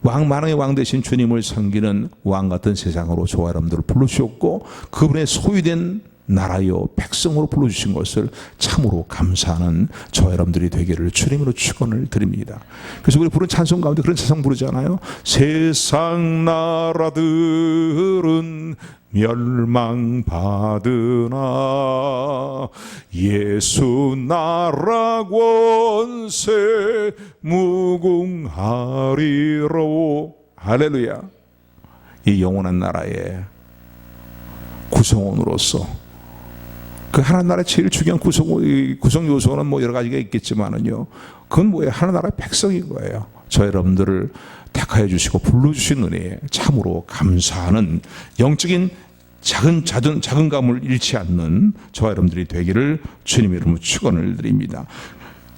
만왕의 왕 되신 주님을 섬기는 왕 같은 세상으로 저와 여러분들을 불러주셨고, 그분의 소유된 나라요 백성으로 불러주신 것을 참으로 감사하는 저와 여러분들이 되기를 주님으로 축원을 드립니다. 그래서 우리 부른 찬송 가운데 그런 찬송 부르잖아요. 세상 나라들은 멸망받으나 예수 나라 권세 무궁하리로. 할렐루야. 이 영원한 나라의 구성원으로서, 그 하나님 나라의 제일 중요한 구성 요소는 뭐 여러 가지가 있겠지만은요, 그건 뭐예요? 하나님 나라의 백성인 거예요. 저 여러분들을 택하여 주시고 불러주신 은혜에 참으로 감사하는 영적인 작은 감을 잃지 않는 저와 여러분들이 되기를 주님의 이름으로 축원을 드립니다.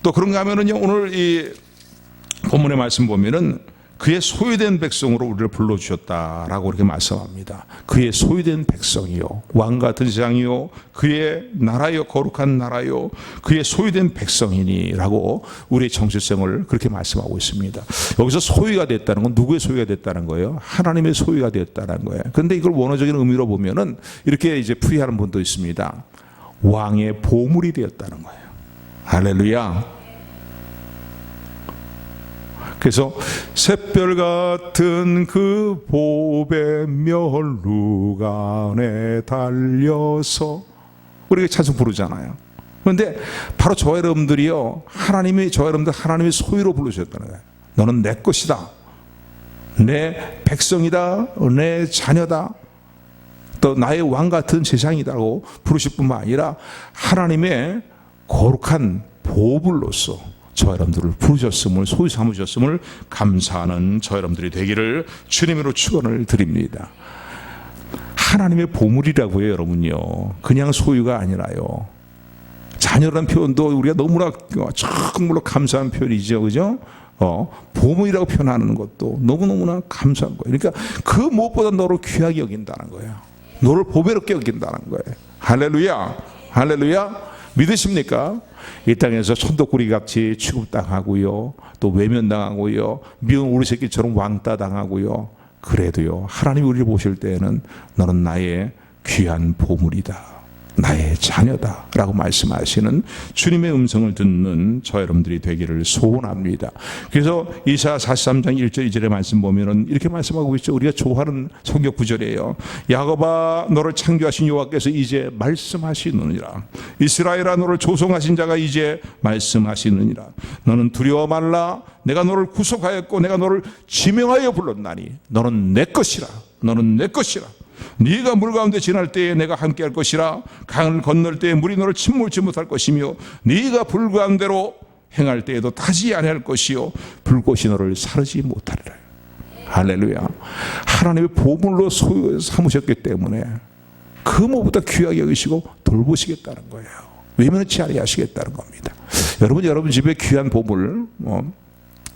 또 그런가 하면은요, 오늘 이 본문의 말씀 보면은 그의 소유된 백성으로 우리를 불러주셨다라고 이렇게 말씀합니다. 그의 소유된 백성이요, 왕같은 세상이요, 그의 나라요, 거룩한 나라요, 그의 소유된 백성이니라고 우리의 정체성을 그렇게 말씀하고 있습니다. 여기서 소유가 됐다는 건 누구의 소유가 됐다는 거예요? 하나님의 소유가 됐다는 거예요. 그런데 이걸 원어적인 의미로 보면은 이렇게 이제 풀이하는 분도 있습니다. 왕의 보물이 되었다는 거예요. 할렐루야. 그래서 샛별 같은 그 보배 멸룩 안에 달려서 우리가 찬송 부르잖아요. 그런데 바로 저와 여러분들이요, 저와 여러분들 하나님의 소유로 부르셨다는 거예요. 너는 내 것이다, 내 백성이다, 내 자녀다, 또 나의 왕 같은 세상이다고 부르실 뿐만 아니라 하나님의 거룩한 보물로서 저 여러분들을 부르셨음을, 소유 삼으셨음을 감사하는 저 여러분들이 되기를 주님으로 축원을 드립니다. 하나님의 보물이라고요, 여러분요. 그냥 소유가 아니라요. 자녀라는 표현도 우리가 너무나 정말로 감사한 표현이죠, 그죠? 보물이라고 표현하는 것도 너무너무나 감사한 거예요. 그러니까 그 무엇보다 너를 귀하게 여긴다는 거예요. 너를 보배롭게 여긴다는 거예요. 할렐루야, 할렐루야. 믿으십니까? 이 땅에서 천덕꾸리 같이 취급당하고요, 또 외면당하고요, 미운 우리 새끼처럼 왕따 당하고요, 그래도요, 하나님이 우리를 보실 때에는 너는 나의 귀한 보물이다, 나의 자녀다 라고 말씀하시는 주님의 음성을 듣는 저 여러분들이 되기를 소원합니다. 그래서 이사야 43장 1절 2절의 말씀 보면은 이렇게 말씀하고 있죠. 우리가 좋아하는 성경 구절이에요. 야곱아, 너를 창조하신 여호와께서 이제 말씀하시느니라. 이스라엘아, 너를 조성하신 자가 이제 말씀하시느니라. 너는 두려워 말라. 내가 너를 구속하였고 내가 너를 지명하여 불렀나니 너는 내 것이라. 너는 내 것이라. 네가 물 가운데 지날 때에 내가 함께할 것이라. 강을 건널 때에 물이 너를 침몰치 못할 것이며 네가 불 가운데로 행할 때에도 타지 아니할 것이요 불꽃이 너를 사르지 못하리라. 할렐루야. 하나님의 보물로 삼으셨기 때문에 그 무엇보다 귀하게 여기시고 돌보시겠다는 거예요. 외면치 아니하시겠다는 겁니다. 여러분 집에 귀한 보물,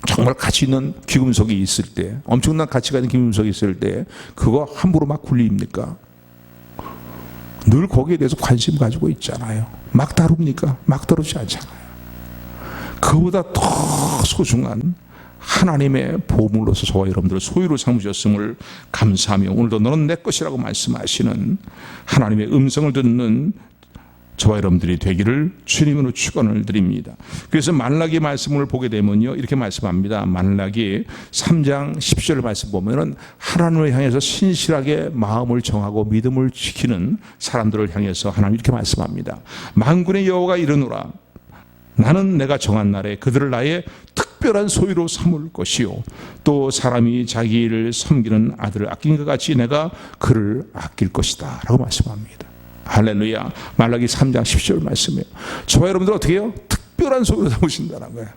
정말 가치 있는 귀금속이 있을 때, 엄청난 가치가 있는 귀금속이 있을 때 그거 함부로 막 굴립니까? 늘 거기에 대해서 관심 가지고 있잖아요. 막 다룹니까? 막 다루지 않잖아요. 그보다 더 소중한 하나님의 보물로서 저와 여러분들을 소유로 삼으셨음을 감사하며 오늘도 너는 내 것이라고 말씀하시는 하나님의 음성을 듣는 저와 여러분들이 되기를 주님으로 축원을 드립니다. 그래서 말라기 말씀을 보게 되면요, 이렇게 말씀합니다. 말라기 3장 10절 말씀 보면은 하나님을 향해서 신실하게 마음을 정하고 믿음을 지키는 사람들을 향해서 하나님 이렇게 말씀합니다. 만군의 여호와가 이르노라. 나는 내가 정한 날에 그들을 나의 특별한 소유로 삼을 것이요, 또 사람이 자기를 섬기는 아들을 아낀 것 같이 내가 그를 아낄 것이다 라고 말씀합니다. 할렐루야. 말라기 3장 10절 말씀이에요. 저와 여러분들 어떻게 해요? 특별한 소유로 삼으신다는 거예요.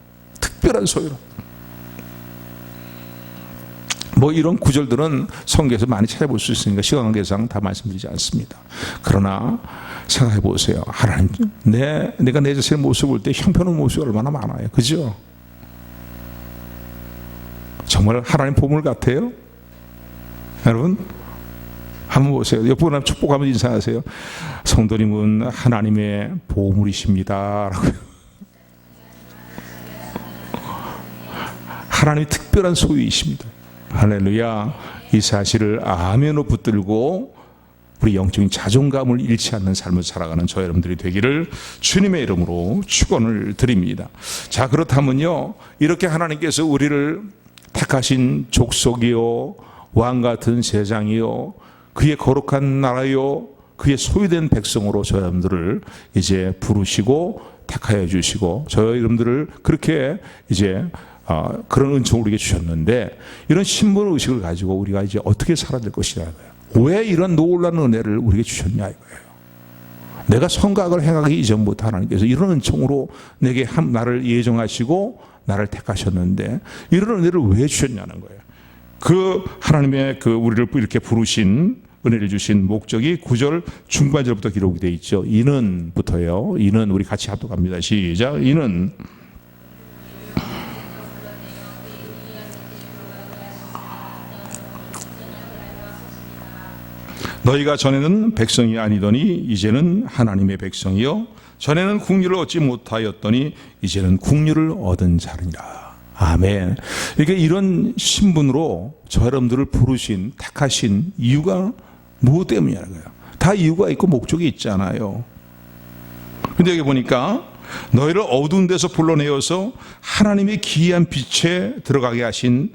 특별한 소유로. 뭐 이런 구절들은 성경에서 많이 찾아볼 수 있으니까 시간 관계상 다 말씀드리지 않습니다. 그러나 생각해 보세요. 하나님, 내가 내 자신의 모습을 볼 때 형편없는 모습이 얼마나 많아요. 그죠? 정말 하나님 보물 같아요. 여러분 한번 보세요. 옆 분한테 축복하면 인사하세요. 성도님은 하나님의 보물이십니다 라고요. 하나님의 특별한 소유이십니다. 할렐루야. 이 사실을 아멘으로 붙들고 우리 영적인 자존감을 잃지 않는 삶을 살아가는 저 여러분들이 되기를 주님의 이름으로 축원을 드립니다. 자, 그렇다면요, 이렇게 하나님께서 우리를 택하신 족속이요, 왕 같은 제장이요, 그의 거룩한 나라요, 그의 소유된 백성으로 저 여러분들을 이제 부르시고 택하여 주시고 저 여러분들을 그렇게 이제 그런 은총을 우리에게 주셨는데, 이런 신분 의식을 가지고 우리가 이제 어떻게 살아야 될 것이냐고요. 왜 이런 놀라운 은혜를 우리에게 주셨냐 이거예요. 내가 선각을 행하기 이전부터 하나님께서 이런 은총으로 내게 나를 예정하시고 나를 택하셨는데 이런 은혜를 왜 주셨냐는 거예요. 그 하나님의 그 우리를 이렇게 부르신 은혜를 주신 목적이 9절 중반절부터 기록이 되어 있죠. 이는부터요. 이는 우리 같이 합독합니다. 시작. 이는 너희가 전에는 백성이 아니더니 이제는 하나님의 백성이요, 전에는 국류를 얻지 못하였더니 이제는 국류를 얻은 자니라. 아멘. 그러니까 이런 신분으로 저 여러분들을 부르신, 택하신 이유가 무엇 때문이냐는 거예요. 다 이유가 있고 목적이 있잖아요. 근데 여기 보니까 너희를 어두운 데서 불러내어서 하나님의 기이한 빛에 들어가게 하신,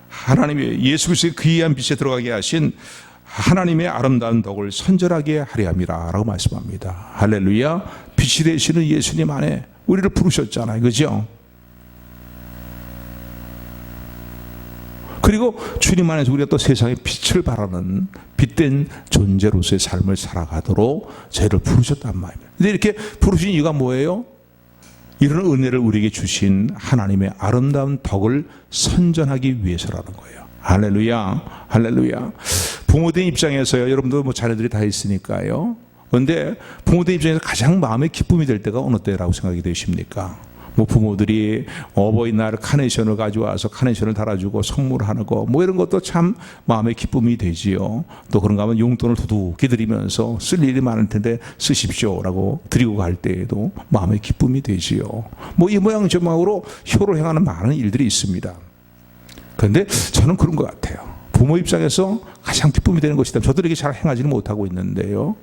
하나님의 예수 그리스도의 기이한 빛에 들어가게 하신 하나님의 아름다운 덕을 선전하게 하려 함이라 라고 말씀합니다. 할렐루야. 빛이 되시는 예수님 안에 우리를 부르셨잖아요. 그죠? 그리고 주님 안에서 우리가 또 세상에 빛을 발하는 빛된 존재로서의 삶을 살아가도록 저희를 부르셨단 말입니다. 근데 이렇게 부르신 이유가 뭐예요? 이런 은혜를 우리에게 주신 하나님의 아름다운 덕을 선전하기 위해서라는 거예요. 할렐루야. 할렐루야. 부모된 입장에서요, 여러분도 뭐 자녀들이 다 있으니까요. 그런데 부모된 입장에서 가장 마음의 기쁨이 될 때가 어느 때라고 생각이 되십니까? 뭐 부모들이 어버이날 카네이션을 가져와서 카네이션을 달아주고 선물하는 거, 뭐 이런 것도 참 마음의 기쁨이 되지요. 또 그런가 하면 용돈을 두둑히 드리면서 쓸 일이 많을 텐데 쓰십시오라고 드리고 갈 때에도 마음의 기쁨이 되지요. 뭐 이 모양 저 모양으로 효를 행하는 많은 일들이 있습니다. 그런데 저는 그런 것 같아요. 부모 입장에서 가장 기쁨이 되는 것이다. 저들에게 잘 행하지는 못하고 있는데요,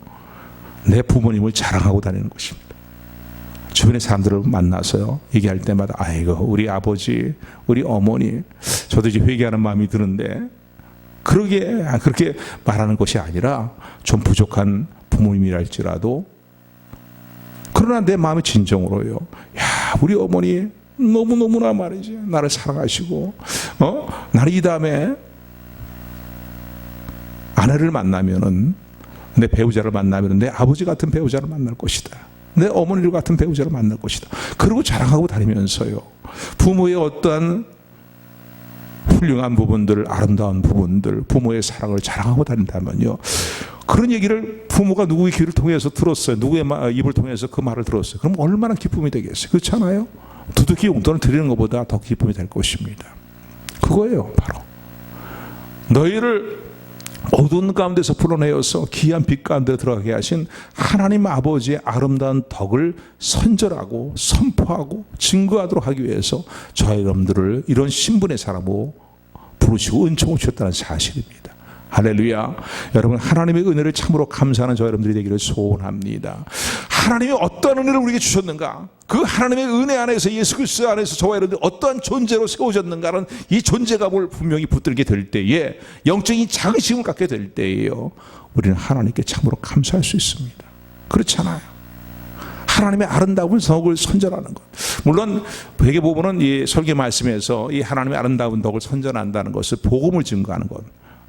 내 부모님을 자랑하고 다니는 것입니다. 주변의 사람들을 만나서요, 얘기할 때마다 아이고 우리 아버지, 우리 어머니, 저도 이제 회개하는 마음이 드는데 그렇게 말하는 것이 아니라 좀 부족한 부모님이랄지라도 그러나 내 마음의 진정으로요, 야 우리 어머니 너무너무나 말이지 나를 사랑하시고 나는 이 다음에 아내를 만나면은, 내 배우자를 만나면 내 아버지 같은 배우자를 만날 것이다, 내 어머니 같은 배우자를 만날 것이다, 그러고 자랑하고 다니면서요, 부모의 어떠한 훌륭한 부분들, 아름다운 부분들, 부모의 사랑을 자랑하고 다닌다면요, 그런 얘기를 부모가 누구의 귀를 통해서 들었어요, 누구의 입을 통해서 그 말을 들었어요, 그럼 얼마나 기쁨이 되겠어요. 그렇잖아요. 두둑이 용돈을 드리는 것보다 더 기쁨이 될 것입니다. 그거예요. 바로 너희를 어두운 가운데서 불어내어서 귀한 빛 가운데 들어가게 하신 하나님 아버지의 아름다운 덕을 선전하고 선포하고 증거하도록 하기 위해서 저희 여러분들을 이런 신분의 사람으로 부르시고 은총을 주셨다는 사실입니다. 할렐루야. 여러분, 하나님의 은혜를 참으로 감사하는 저 여러분들이 되기를 소원합니다. 하나님이 어떤 은혜를 우리에게 주셨는가, 그 하나님의 은혜 안에서 예수 그리스도 안에서 저와 여러분들이 어떠한 존재로 세워졌는가는 이 존재감을 분명히 붙들게 될 때에, 영적인 자긍심을 갖게 될 때에요, 우리는 하나님께 참으로 감사할 수 있습니다. 그렇잖아요. 하나님의 아름다운 덕을 선전하는 것. 물론 되게 보면은 이 설교 말씀에서 이 하나님의 아름다운 덕을 선전한다는 것을 복음을 증거하는 것,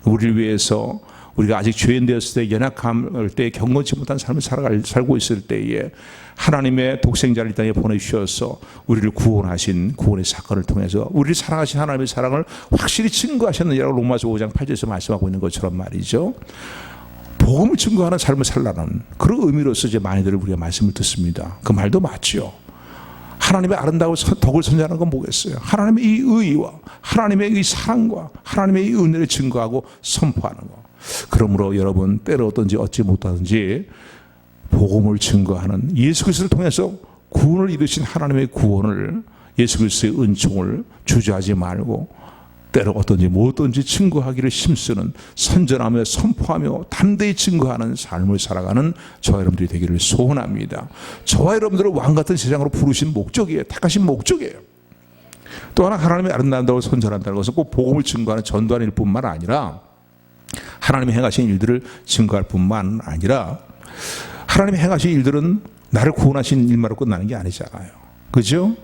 우리를 위해서 우리가 아직 죄인 되었을 때, 연약할 때, 경건치 못한 삶을 살고 있을 때에 하나님의 독생자를 이 땅에 보내주셔서 우리를 구원하신 구원의 사건을 통해서 우리를 사랑하신 하나님의 사랑을 확실히 증거하셨느냐고 로마서 5장 8절에서 말씀하고 있는 것처럼 말이죠. 복음을 증거하는 삶을 살라는 그런 의미로서 이제 많이들 우리가 말씀을 듣습니다. 그 말도 맞죠. 하나님의 아름다운 덕을 선전하는 건 뭐겠어요? 하나님의 이 의와 하나님의 이 사랑과 하나님의 이 은혜를 증거하고 선포하는 거. 그러므로 여러분, 때로든지 얻지 못하든지 복음을 증거하는, 예수 그리스도를 통해서 구원을 이루신 하나님의 구원을, 예수 그리스도의 은총을 주저하지 말고 때로 어떤지 뭐든지 증거하기를 힘쓰는, 선전하며 선포하며 담대히 증거하는 삶을 살아가는 저와 여러분들이 되기를 소원합니다. 저와 여러분들을 왕같은 세상으로 부르신 목적이에요. 택하신 목적이에요. 또 하나, 하나님의 아름다운 덕을 선전한다는 것은 꼭 복음을 증거하는 전도하는 일뿐만 아니라, 하나님이 행하신 일들을 증거할 뿐만 아니라, 하나님이 행하신 일들은 나를 구원하신 일만으로 끝나는 게 아니잖아요. 그죠?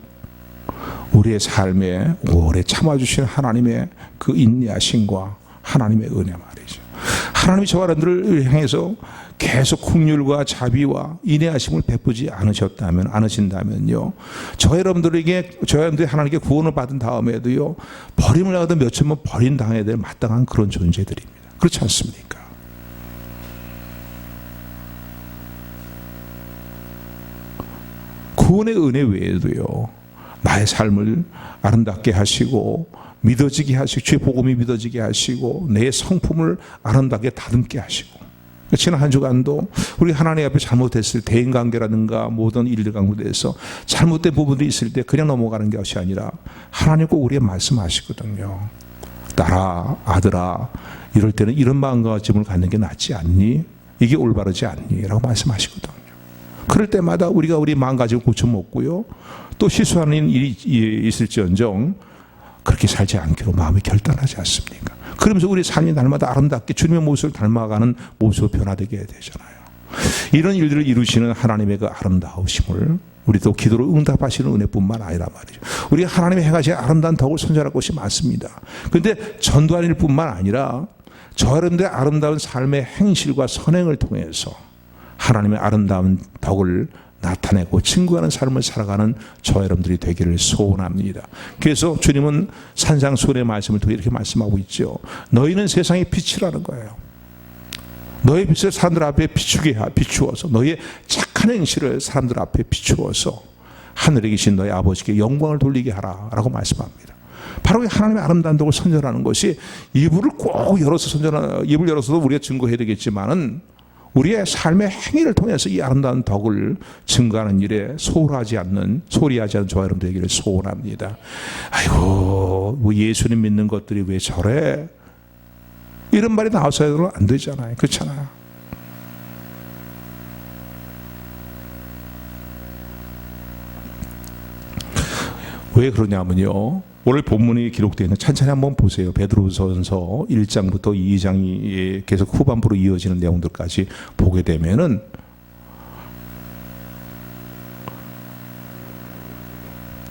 우리의 삶에 오래 참아주신 하나님의 그 인내하심과 하나님의 은혜 말이죠. 하나님이 저와 여러분들을 향해서 계속 긍휼과 자비와 인내하심을 베푸지 않으신다면요, 저와 여러분들이 하나님께 구원을 받은 다음에도요, 버림을 당하든 몇 천번 버림 당해야 될 마땅한 그런 존재들입니다. 그렇지 않습니까? 구원의 은혜 외에도요, 나의 삶을 아름답게 하시고 믿어지게 하시고, 주의 복음이 믿어지게 하시고, 내 성품을 아름답게 다듬게 하시고, 지난 한 주간도 우리 하나님 앞에 잘못했을 때, 대인관계라든가 모든 일들 가운데서 잘못된 부분들이 있을 때 그냥 넘어가는 것이 아니라 하나님 꼭 우리에게 말씀하시거든요. 딸아, 아들아, 이럴 때는 이런 마음가짐을 갖는 게 낫지 않니? 이게 올바르지 않니? 라고 말씀하시거든요. 그럴 때마다 우리가 우리 마음가짐을 고쳐먹고요, 또 실수하는 일이 있을지언정 그렇게 살지 않기로 마음이 결단하지 않습니까? 그러면서 우리 삶이 날마다 아름답게 주님의 모습을 닮아가는 모습으로 변화되게 되잖아요. 이런 일들을 이루시는 하나님의 그 아름다우심을 우리도 기도로 응답하시는 은혜뿐만 아니라 말이죠, 우리가 하나님의 행하신 아름다운 덕을 선전할 것이 많습니다. 그런데 전도하는 일뿐만 아니라 저 여러분들의 아름다운 삶의 행실과 선행을 통해서 하나님의 아름다운 덕을 나타내고 증거하는 삶을 살아가는 저 여러분들이 되기를 소원합니다. 그래서 주님은 산상수훈의 말씀을 통해 이렇게 말씀하고 있죠. 너희는 세상의 빛이라는 거예요. 너의 빛을 사람들 앞에 비추어서, 너의 착한 행실을 사람들 앞에 비추어서 하늘에 계신 너의 아버지께 영광을 돌리게 하라 라고 말씀합니다. 바로 하나님의 아름다운 덕을 선전하는 것이, 입을 꼭 열어서 입을 열어서도 우리가 증거해야 되겠지만은 우리의 삶의 행위를 통해서 이 아름다운 덕을 증거하는 일에 소홀하지 않는 저와 여러분들 되기를 소원합니다. 아이고, 뭐 예수님 믿는 것들이 왜 저래? 이런 말이 나와서는 안 되잖아요. 그렇잖아요. 왜 그러냐면요, 오늘 본문이 기록되어 있는, 찬찬히 한번 보세요. 베드로전서 1장부터 2장이 계속 후반부로 이어지는 내용들까지 보게 되면은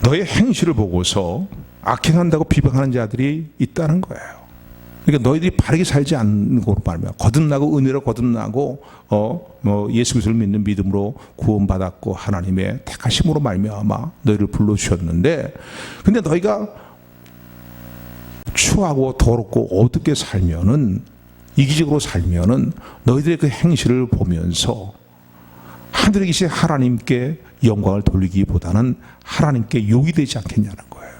너의 행실을 보고서 악행한다고 비방하는 자들이 있다는 거예요. 그러니까 너희들이 바르게 살지 않는 것으로 말미암아, 거듭나고 은혜로 거듭나고 예수 그리스도를 믿는 믿음으로 구원받았고 하나님의 택하심으로 말미암아 너희를 불러주셨는데, 근데 너희가 추하고 더럽고 어둡게 살면은, 이기적으로 살면은 너희들의 그 행실을 보면서 하늘에 계신 하나님께 영광을 돌리기보다는 하나님께 욕이 되지 않겠냐는 거예요.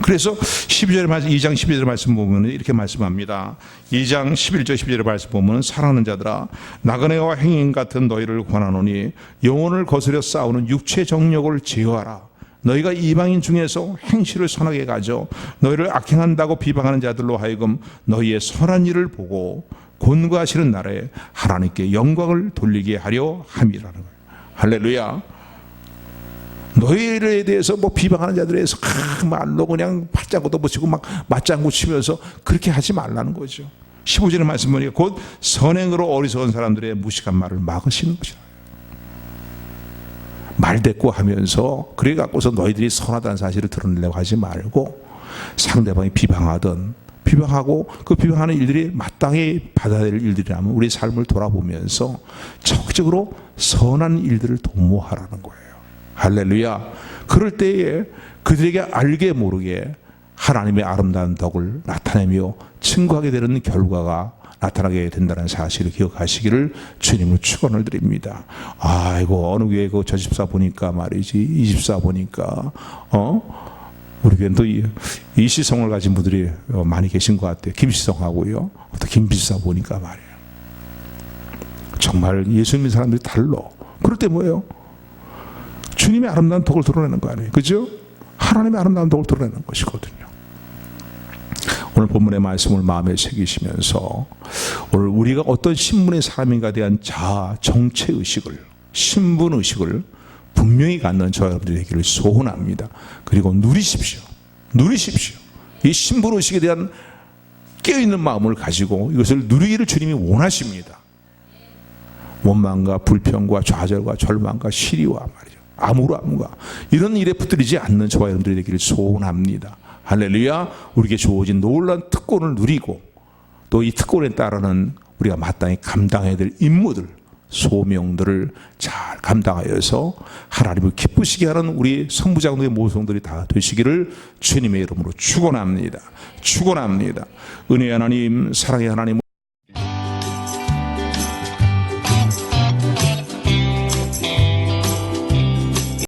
그래서 12절의 말씀, 2장 12절의 말씀 보면 이렇게 말씀합니다. 2장 11절 12절의 말씀 보면 사랑하는 자들아 나그네와 행인 같은 너희를 권하노니 영혼을 거스려 싸우는 육체 정욕을 제어하라. 너희가 이방인 중에서 행실을 선하게 가져 너희를 악행한다고 비방하는 자들로 하여금 너희의 선한 일을 보고 권고하시는 날에 하나님께 영광을 돌리게 하려 함이라는 거예요. 할렐루야. 너희에 대해서 뭐 비방하는 자들에 대해서 말로 그냥 팔짱고도 붙이고 막 맞장구 치면서 그렇게 하지 말라는 거죠. 15절의 말씀 보니까 곧 선행으로 어리석은 사람들의 무식한 말을 막으시는 것이라. 말대꾸하면서 그래 갖고서 너희들이 선하다는 사실을 드러내려고 하지 말고 상대방이 비방하고 그 비방하는 일들이 마땅히 받아야 될 일들이라면 우리 삶을 돌아보면서 적극적으로 선한 일들을 도모하라는 거예요. 할렐루야. 그럴 때에 그들에게 알게 모르게 하나님의 아름다운 덕을 나타내며 증거하게 되는 결과가 나타나게 된다는 사실을 기억하시기를 주님을 축원을 드립니다. 아이고 어느 교회 저 집사 보니까 말이지 이 집사 보니까 우리 교회는 또 이시성을 가진 분들이 많이 계신 것 같아요. 김시성하고요. 또 김집사 보니까 말이에요. 정말 예수 믿는 사람들이 달라. 그럴 때 뭐예요? 주님의 아름다운 덕을 드러내는 거 아니에요. 그죠? 하나님의 아름다운 덕을 드러내는 것이거든요. 오늘 본문의 말씀을 마음에 새기시면서 오늘 우리가 어떤 신분의 사람인가에 대한 자아, 정체의식을, 신분의식을 분명히 갖는 저와 여러분들이 되기를 소원합니다. 그리고 누리십시오. 이 신분의식에 대한 깨어있는 마음을 가지고 이것을 누리기를 주님이 원하십니다. 원망과 불평과 좌절과 절망과 시리와 말이죠. 암울함과 이런 일에 붙들리지 않는 저와 여러분들이 되기를 소원합니다. 할렐루야. 우리에게 주어진 놀라운 특권을 누리고 또 이 특권에 따르는 우리가 마땅히 감당해야 될 임무들, 소명들을 잘 감당하여서 하나님을 기쁘시게 하는 우리 성부장로의 모성들이 다 되시기를 주님의 이름으로 축원합니다. 은혜의 하나님, 사랑의 하나님,